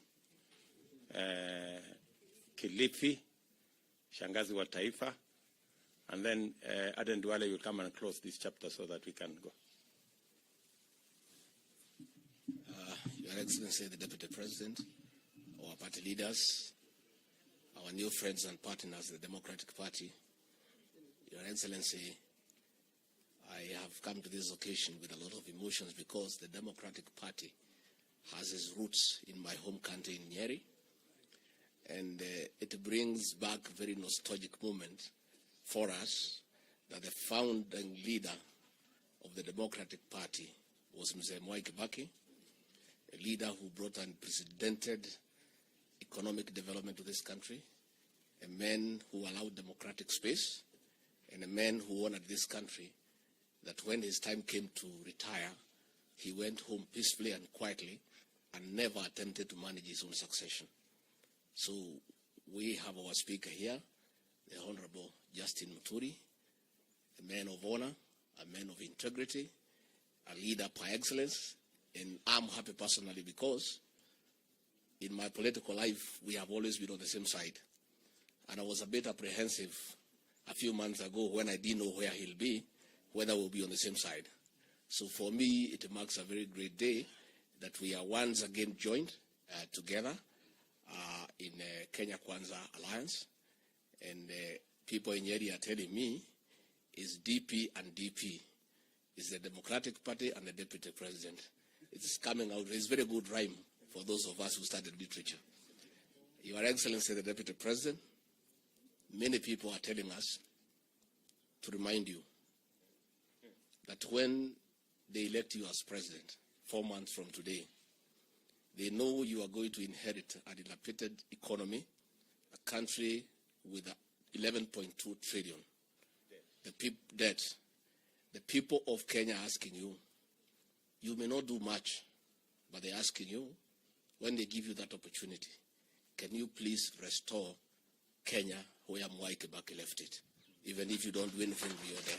Kilifi, Shangazi wa Taifa, and then Aden Duale will come and close this chapter so that we can go. Your Excellency, the Deputy President, our party leaders, our new friends and partners, the Democratic Party, Your Excellency, I have come to this occasion with a lot of emotions because the Democratic Party has its roots in my home country in Nyeri, and it brings back a very nostalgic moment for us that the founding leader of the Democratic Party was Mzee Mwai Kibaki, a leader who brought unprecedented economic development to this country, a man who allowed democratic space, and a man who honored this country, that when his time came to retire, he went home peacefully and quietly and never attempted to manage his own succession. So we have our speaker here, the Honorable Justin Muturi, a man of honor, a man of integrity, a leader par excellence, and I'm happy personally because in my political life, we have always been on the same side. And I was a bit apprehensive a few months ago when I didn't know where he'll be, whether we'll be on the same side. So for me, it marks a very great day that we are once again joined together in Kenya Kwanza Alliance. And people in Nyeri are telling me is DP and DP. Is the Democratic Party and the Deputy President. It's coming out. It's very good rhyme for those of us who studied literature. Your Excellency, the Deputy President, many people are telling us to remind you that when they elect you as president 4 months from today, they know you are going to inherit a dilapidated economy, a country with 11.2 trillion debt. The people of Kenya are asking you, you may not do much, but they're asking you, when they give you that opportunity, can you please restore Kenya where Mwai Kibaki left it, even if you don't do anything beyond there.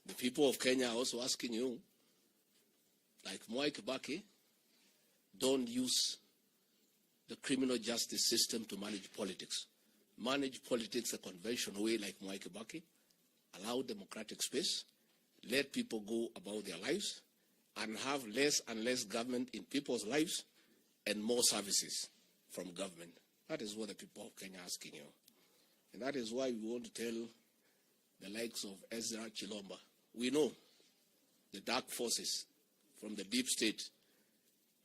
The people of Kenya are also asking you, like Mwai Kibaki, don't use the criminal justice system to manage politics. Manage politics the conventional way like Mwai Kibaki, allow democratic space, let people go about their lives, and have less and less government in people's lives and more services from government. That is what the people of Kenya are asking you. And that is why we want to tell the likes of Ezra Chilomba, we know the dark forces from the deep state.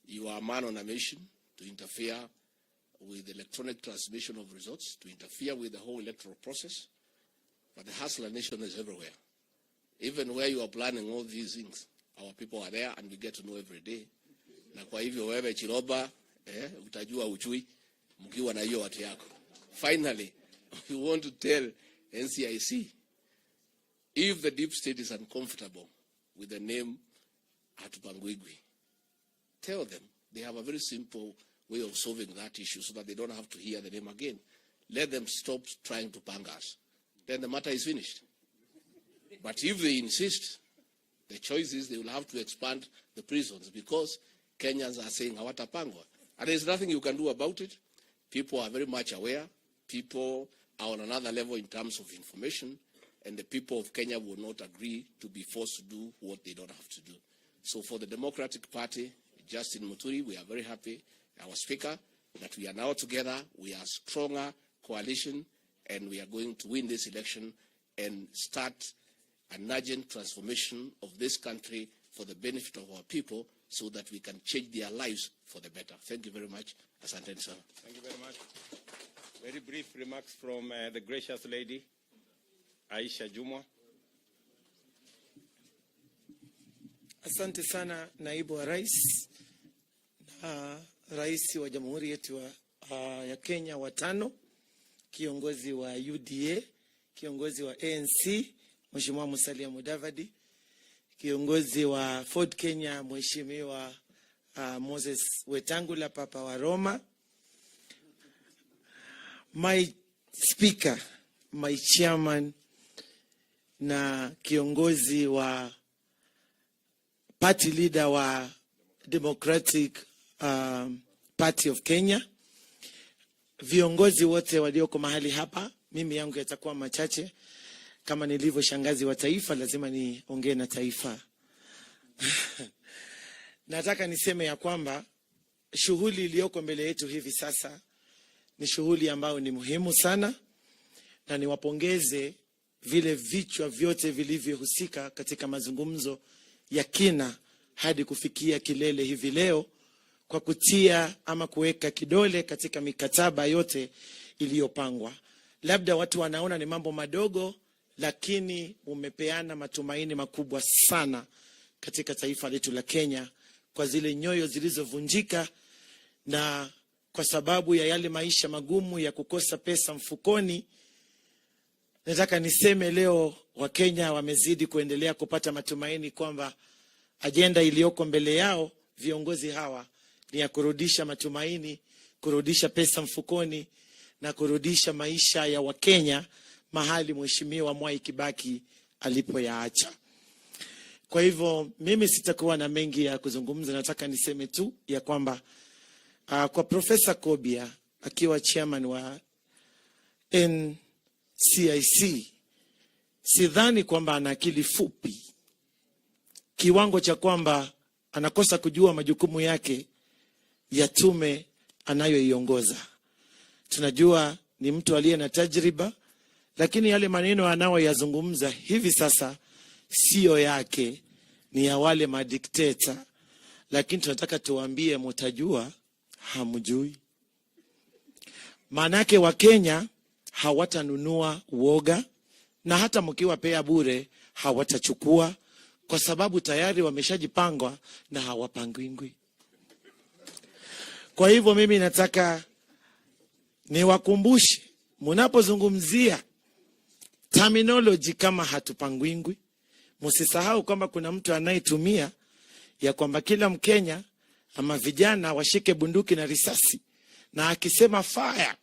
You are a man on a mission to interfere with the electronic transmission of results, to interfere with the whole electoral process. But the hustler nation is everywhere. Even where you are planning all these things, our people are there and we get to know every day. Na kwa hivyo wewe Chiloba, utajua uchui, mkiwa na hiyo watu yako. Finally, we want to tell NCIC, if the deep state is uncomfortable with the name Hatupangwigwi, tell them they have a very simple way of solving that issue so that they don't have to hear the name again. Let them stop trying to pang us. Then the matter is finished. But if they insist, the choice is they will have to expand the prisons because Kenyans are saying hawatapangwa. And there's nothing you can do about it. People are very much aware. People are on another level in terms of information. And the people of Kenya will not agree to be forced to do what they don't have to do. So for the Democratic Party, Justin Muturi, we are very happy, our Speaker, that we are now together. We are a stronger coalition, and we are going to win this election and start an urgent transformation of this country for the benefit of our people so that we can change their lives for the better. Thank you very much. Asante sana. Thank you very much. Very brief remarks from the gracious lady, Aisha Jumwa. Asante sana naibu wa rais na rais wa jamhuri yetu ya Kenya watano, kiongozi wa UDA, kiongozi wa ANC, Mheshimiwa Musalia Mudavadi, kiongozi wa Ford Kenya, Mheshimiwa Moses Wetangula, Papa wa Roma, my speaker, my chairman, na kiongozi wa party leader wa Democratic Party of Kenya, viongozi wote walioko mahali hapa. Mimi yangu yatakuwa machache. Kama nilivyo shangazi wa taifa, lazima niongee na taifa. Nataka niseme ya kwamba shughuli iliyoko mbele yetu hivi sasa ni shughuli ambayo ni muhimu sana, na niwapongeze vile vichwa vyote vilivyohusika katika mazungumzo ya kina hadi kufikia kilele hivi leo, kwa kutia ama kuweka kidole katika mikataba yote iliyopangwa. Labda watu wanaona ni mambo madogo, lakini umepeana matumaini makubwa sana katika taifa letu la Kenya, kwa zile nyoyo zilizovunjika na kwa sababu ya yale maisha magumu ya kukosa pesa mfukoni. Nataka niseme leo Wakenya wamezidi kuendelea kupata matumaini kwamba ajenda iliyoko mbele yao viongozi hawa ni ya kurudisha matumaini, kurudisha pesa mfukoni, na kurudisha maisha ya Wakenya mahali Mheshimiwa Mwai Kibaki alipoyaacha. Kwa hivyo mimi sitakuwa na mengi ya kuzungumza. Nataka niseme tu ya kwamba kwa Professor Kobia akiwa chairman wa NCIC, sidhani kwamba ana akili fupi kiwango cha kwamba anakosa kujua majukumu yake ya tume anayoiongoza. Tunajua ni mtu aliye na tajriba, lakini yale maneno anayoyazungumza hivi sasa sio yake, ni ya wale madikteta. Lakini tunataka tuwaambie, mtajua hamjui. Maanake Wakenya hawatanunua uoga, na hata mkiwapea bure hawatachukua, kwa sababu tayari wameshajipangwa na hawapangwingwi. Kwa hivyo mimi nataka niwakumbushe, mnapozungumzia terminology kama hatupangwingwi, msisahau kwamba kuna mtu anayetumia ya kwamba kila Mkenya ama vijana washike bunduki na risasi, na akisema fire,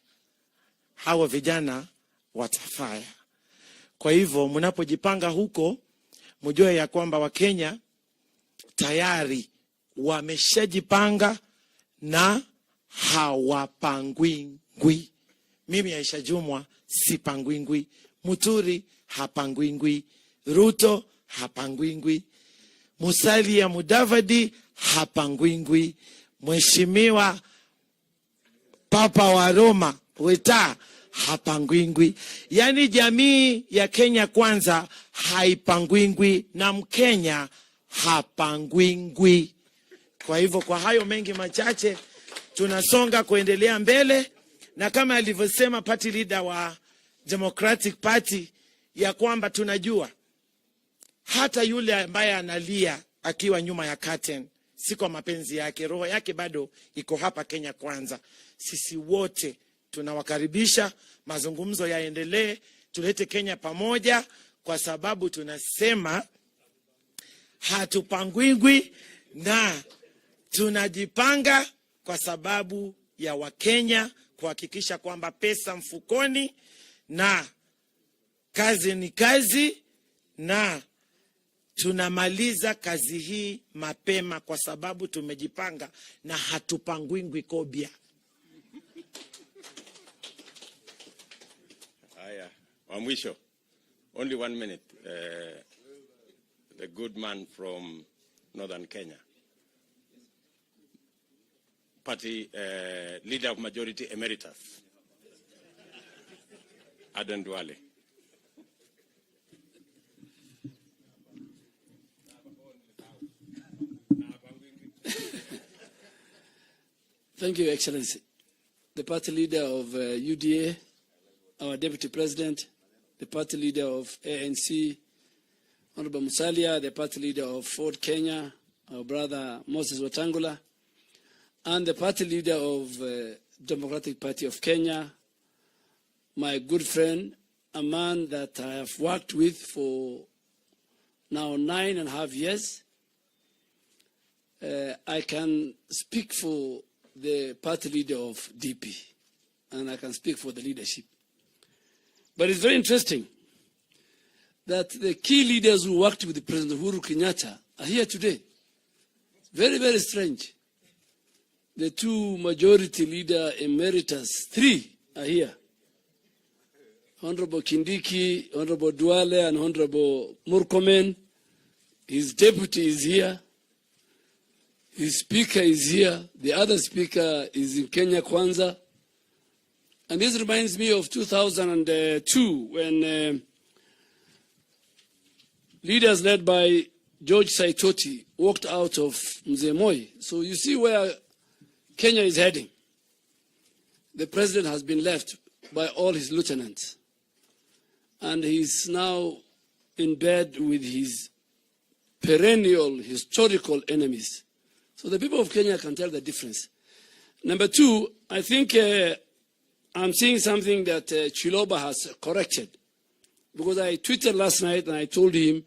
hawa vijana watafire. Kwa hivyo mnapojipanga huko, mjue ya kwamba Wakenya tayari wameshajipanga na hawapangwingwi. Mimi Aisha Jumwa sipangwingwi, Muturi hapangwingwi, Ruto hapangwingwi, Musalia Mudavadi hapangwingwi, Mheshimiwa Papa wa Roma Weta hapangwingwi. Yani jamii ya Kenya Kwanza haipangwingwi na Mkenya hapangwingwi. Kwa hivyo kwa hayo mengi machache tunasonga kuendelea mbele, na kama alivyosema party leader wa Democratic Party ya kwamba tunajua hata yule ambaye analia akiwa nyuma ya curtain si kwa mapenzi yake, roho yake bado iko hapa Kenya Kwanza. Sisi wote tunawakaribisha, mazungumzo yaendelee, tulete Kenya pamoja, kwa sababu tunasema hatupangwingwi na tunajipanga kwa sababu ya Wakenya kuhakikisha kwamba pesa mfukoni na kazi ni kazi, na tunamaliza kazi hii mapema kwa sababu tumejipanga na hatupangwingwi Kobia. Haya, wa mwisho, only 1 minute. The good man from Northern Kenya, party leader of majority emeritus, Aden Duale. Thank you, Excellency. The party leader of UDA, our deputy president, the party leader of ANC, Honorable Musalia, the party leader of Ford Kenya, our brother Moses Wetangula, and the party leader of Democratic Party of Kenya, my good friend, a man that I have worked with for now 9.5 years. I can speak for the party leader of DP, and I can speak for the leadership. But it's very interesting that the key leaders who worked with the President Uhuru Kenyatta are here today. Very, very strange. The two majority leader emeritus, 3 are here. Honorable Kindiki, Honorable Duale, and Honorable Murkomen. His deputy is here. His speaker is here. The other speaker is in Kenya Kwanza. And this reminds me of 2002 when leaders led by George Saitoti walked out of Mzee Moi. So you see where Kenya is heading. The president has been left by all his lieutenants. And he's now in bed with his perennial historical enemies. So the people of Kenya can tell the difference. Number 2, I think I'm seeing something that Chiloba has corrected. Because I tweeted last night and I told him,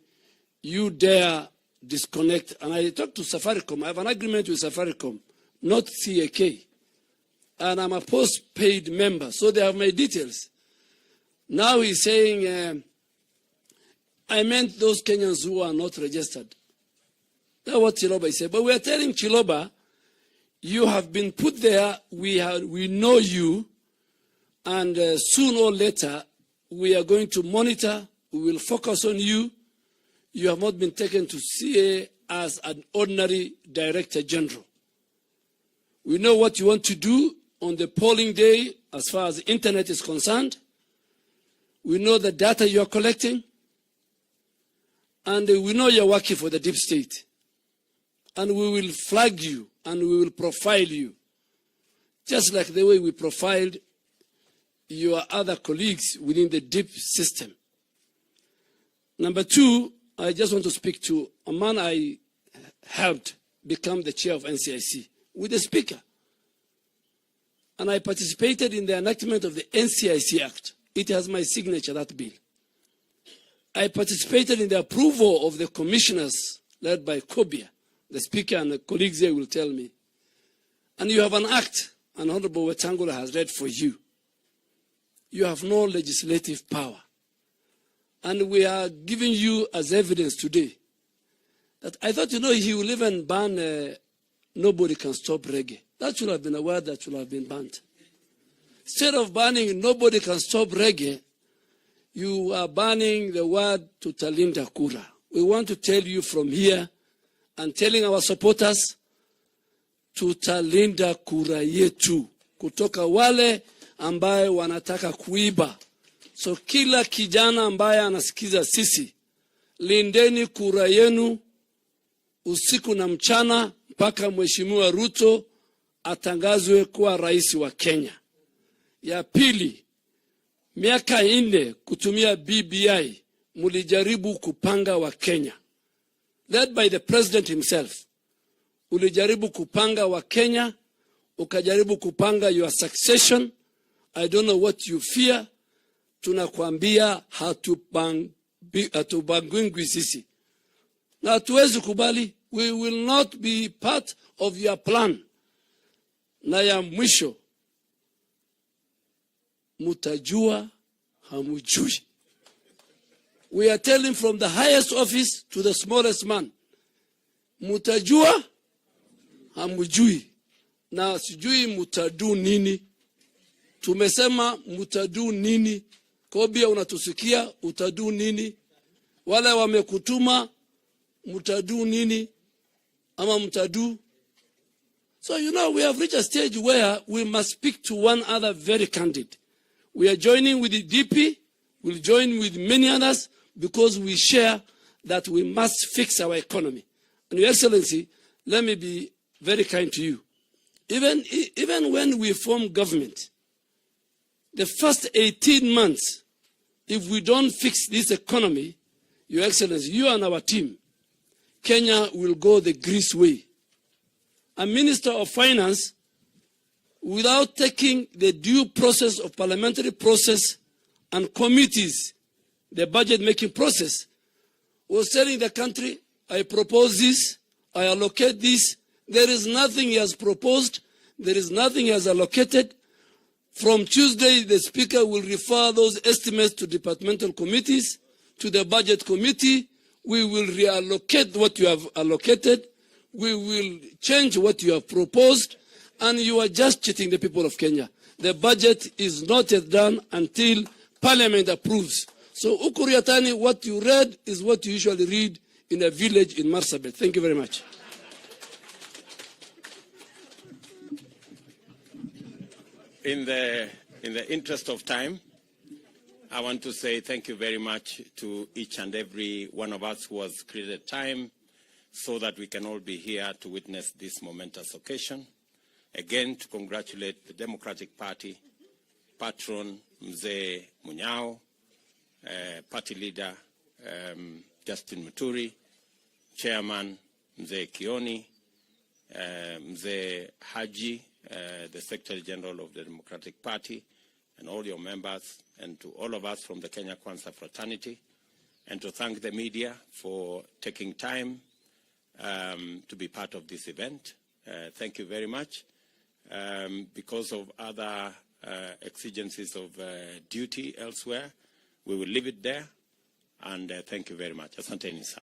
you dare disconnect. And I talked to Safaricom. I have an agreement with Safaricom, not CAK. And I'm a post-paid member, so they have my details. Now he's saying, I meant those Kenyans who are not registered. That's what Chiloba said. But we are telling Chiloba, you have been put there, we know you, and soon or later, we are going to monitor, we will focus on you. You have not been taken to CA as an ordinary director general. We know what you want to do on the polling day as far as the internet is concerned. We know the data you are collecting. And we know you're working for the deep state. And we will flag you and we will profile you. Just like the way we profiled your other colleagues within the deep system. Number 2, I just want to speak to a man I helped become the chair of NCIC with the speaker. And I participated in the enactment of the NCIC Act. It has my signature, that bill. I participated in the approval of the commissioners led by Kobia. The speaker and the colleagues here will tell me. And you have an act, and Honorable Wetangula has read for you. You have no legislative power. And we are giving you as evidence today that I thought, he will even ban nobody can stop reggae. That should have been a word that should have been banned. Instead of banning nobody can stop reggae, you are banning the word tutalinda kura. We want to tell you from here and telling our supporters, tutalinda kura yetu kutoka wale ambaye wanataka kuiba. So kila kijana ambaye anasikiza sisi, lindeni kura yenu usiku na mchana mpaka Mheshimiwa RUTO atangazwe kuwa rais wa Kenya. Ya pili, miaka 4 kutumia BBI mulijaribu kupanga wa Kenya. Led by the president himself. Ulijaribu kupanga wa Kenya, ukajaribu kupanga your succession. I don't know what you fear. Tunakwambia hatubangwingwi sisi. Na hatuwezi kubali. We will not be part of your plan. Na ya mwisho, mutajua hamujui. We are telling from the highest office to the smallest man. Mutajua hamujui. Na sijui mutadu nini. Tumesema mutadu nini. Kobia unatusikia, utadu nini. Wale wamekutuma, mutadu nini. Ama mutadu. So we have reached a stage where we must speak to one other very candid. We are joining with the DP, we'll join with many others because we share that we must fix our economy. And Your Excellency, let me be very kind to you. Even when we form government, the first 18 months, if we don't fix this economy, Your Excellency, you and our team, Kenya will go the Greece way. A Minister of Finance without taking the due process of parliamentary process and committees, the budget making process, was telling the country, I propose this, I allocate this. There is nothing he has proposed. There is nothing he has allocated. From Tuesday, the Speaker will refer those estimates to departmental committees, to the budget committee. We will reallocate what you have allocated. We will change what you have proposed. And you are just cheating the people of Kenya. The budget is not yet done until Parliament approves. So, Ukuriatani, what you read is what you usually read in a village in Marsabit. Thank you very much. In the interest of time, I want to say thank you very much to each and every one of us who has created time so that we can all be here to witness this momentous occasion. Again, to congratulate the Democratic Party, patron Mzee Munyao, party leader Justin Muturi, chairman Mzee Kioni, Mzee Haji, the Secretary General of the Democratic Party, and all your members, and to all of us from the Kenya Kwanza fraternity, and to thank the media for taking time to be part of this event. Thank you very much. Because of other exigencies of duty elsewhere, we will leave it there, and thank you very much. Asanteni sana.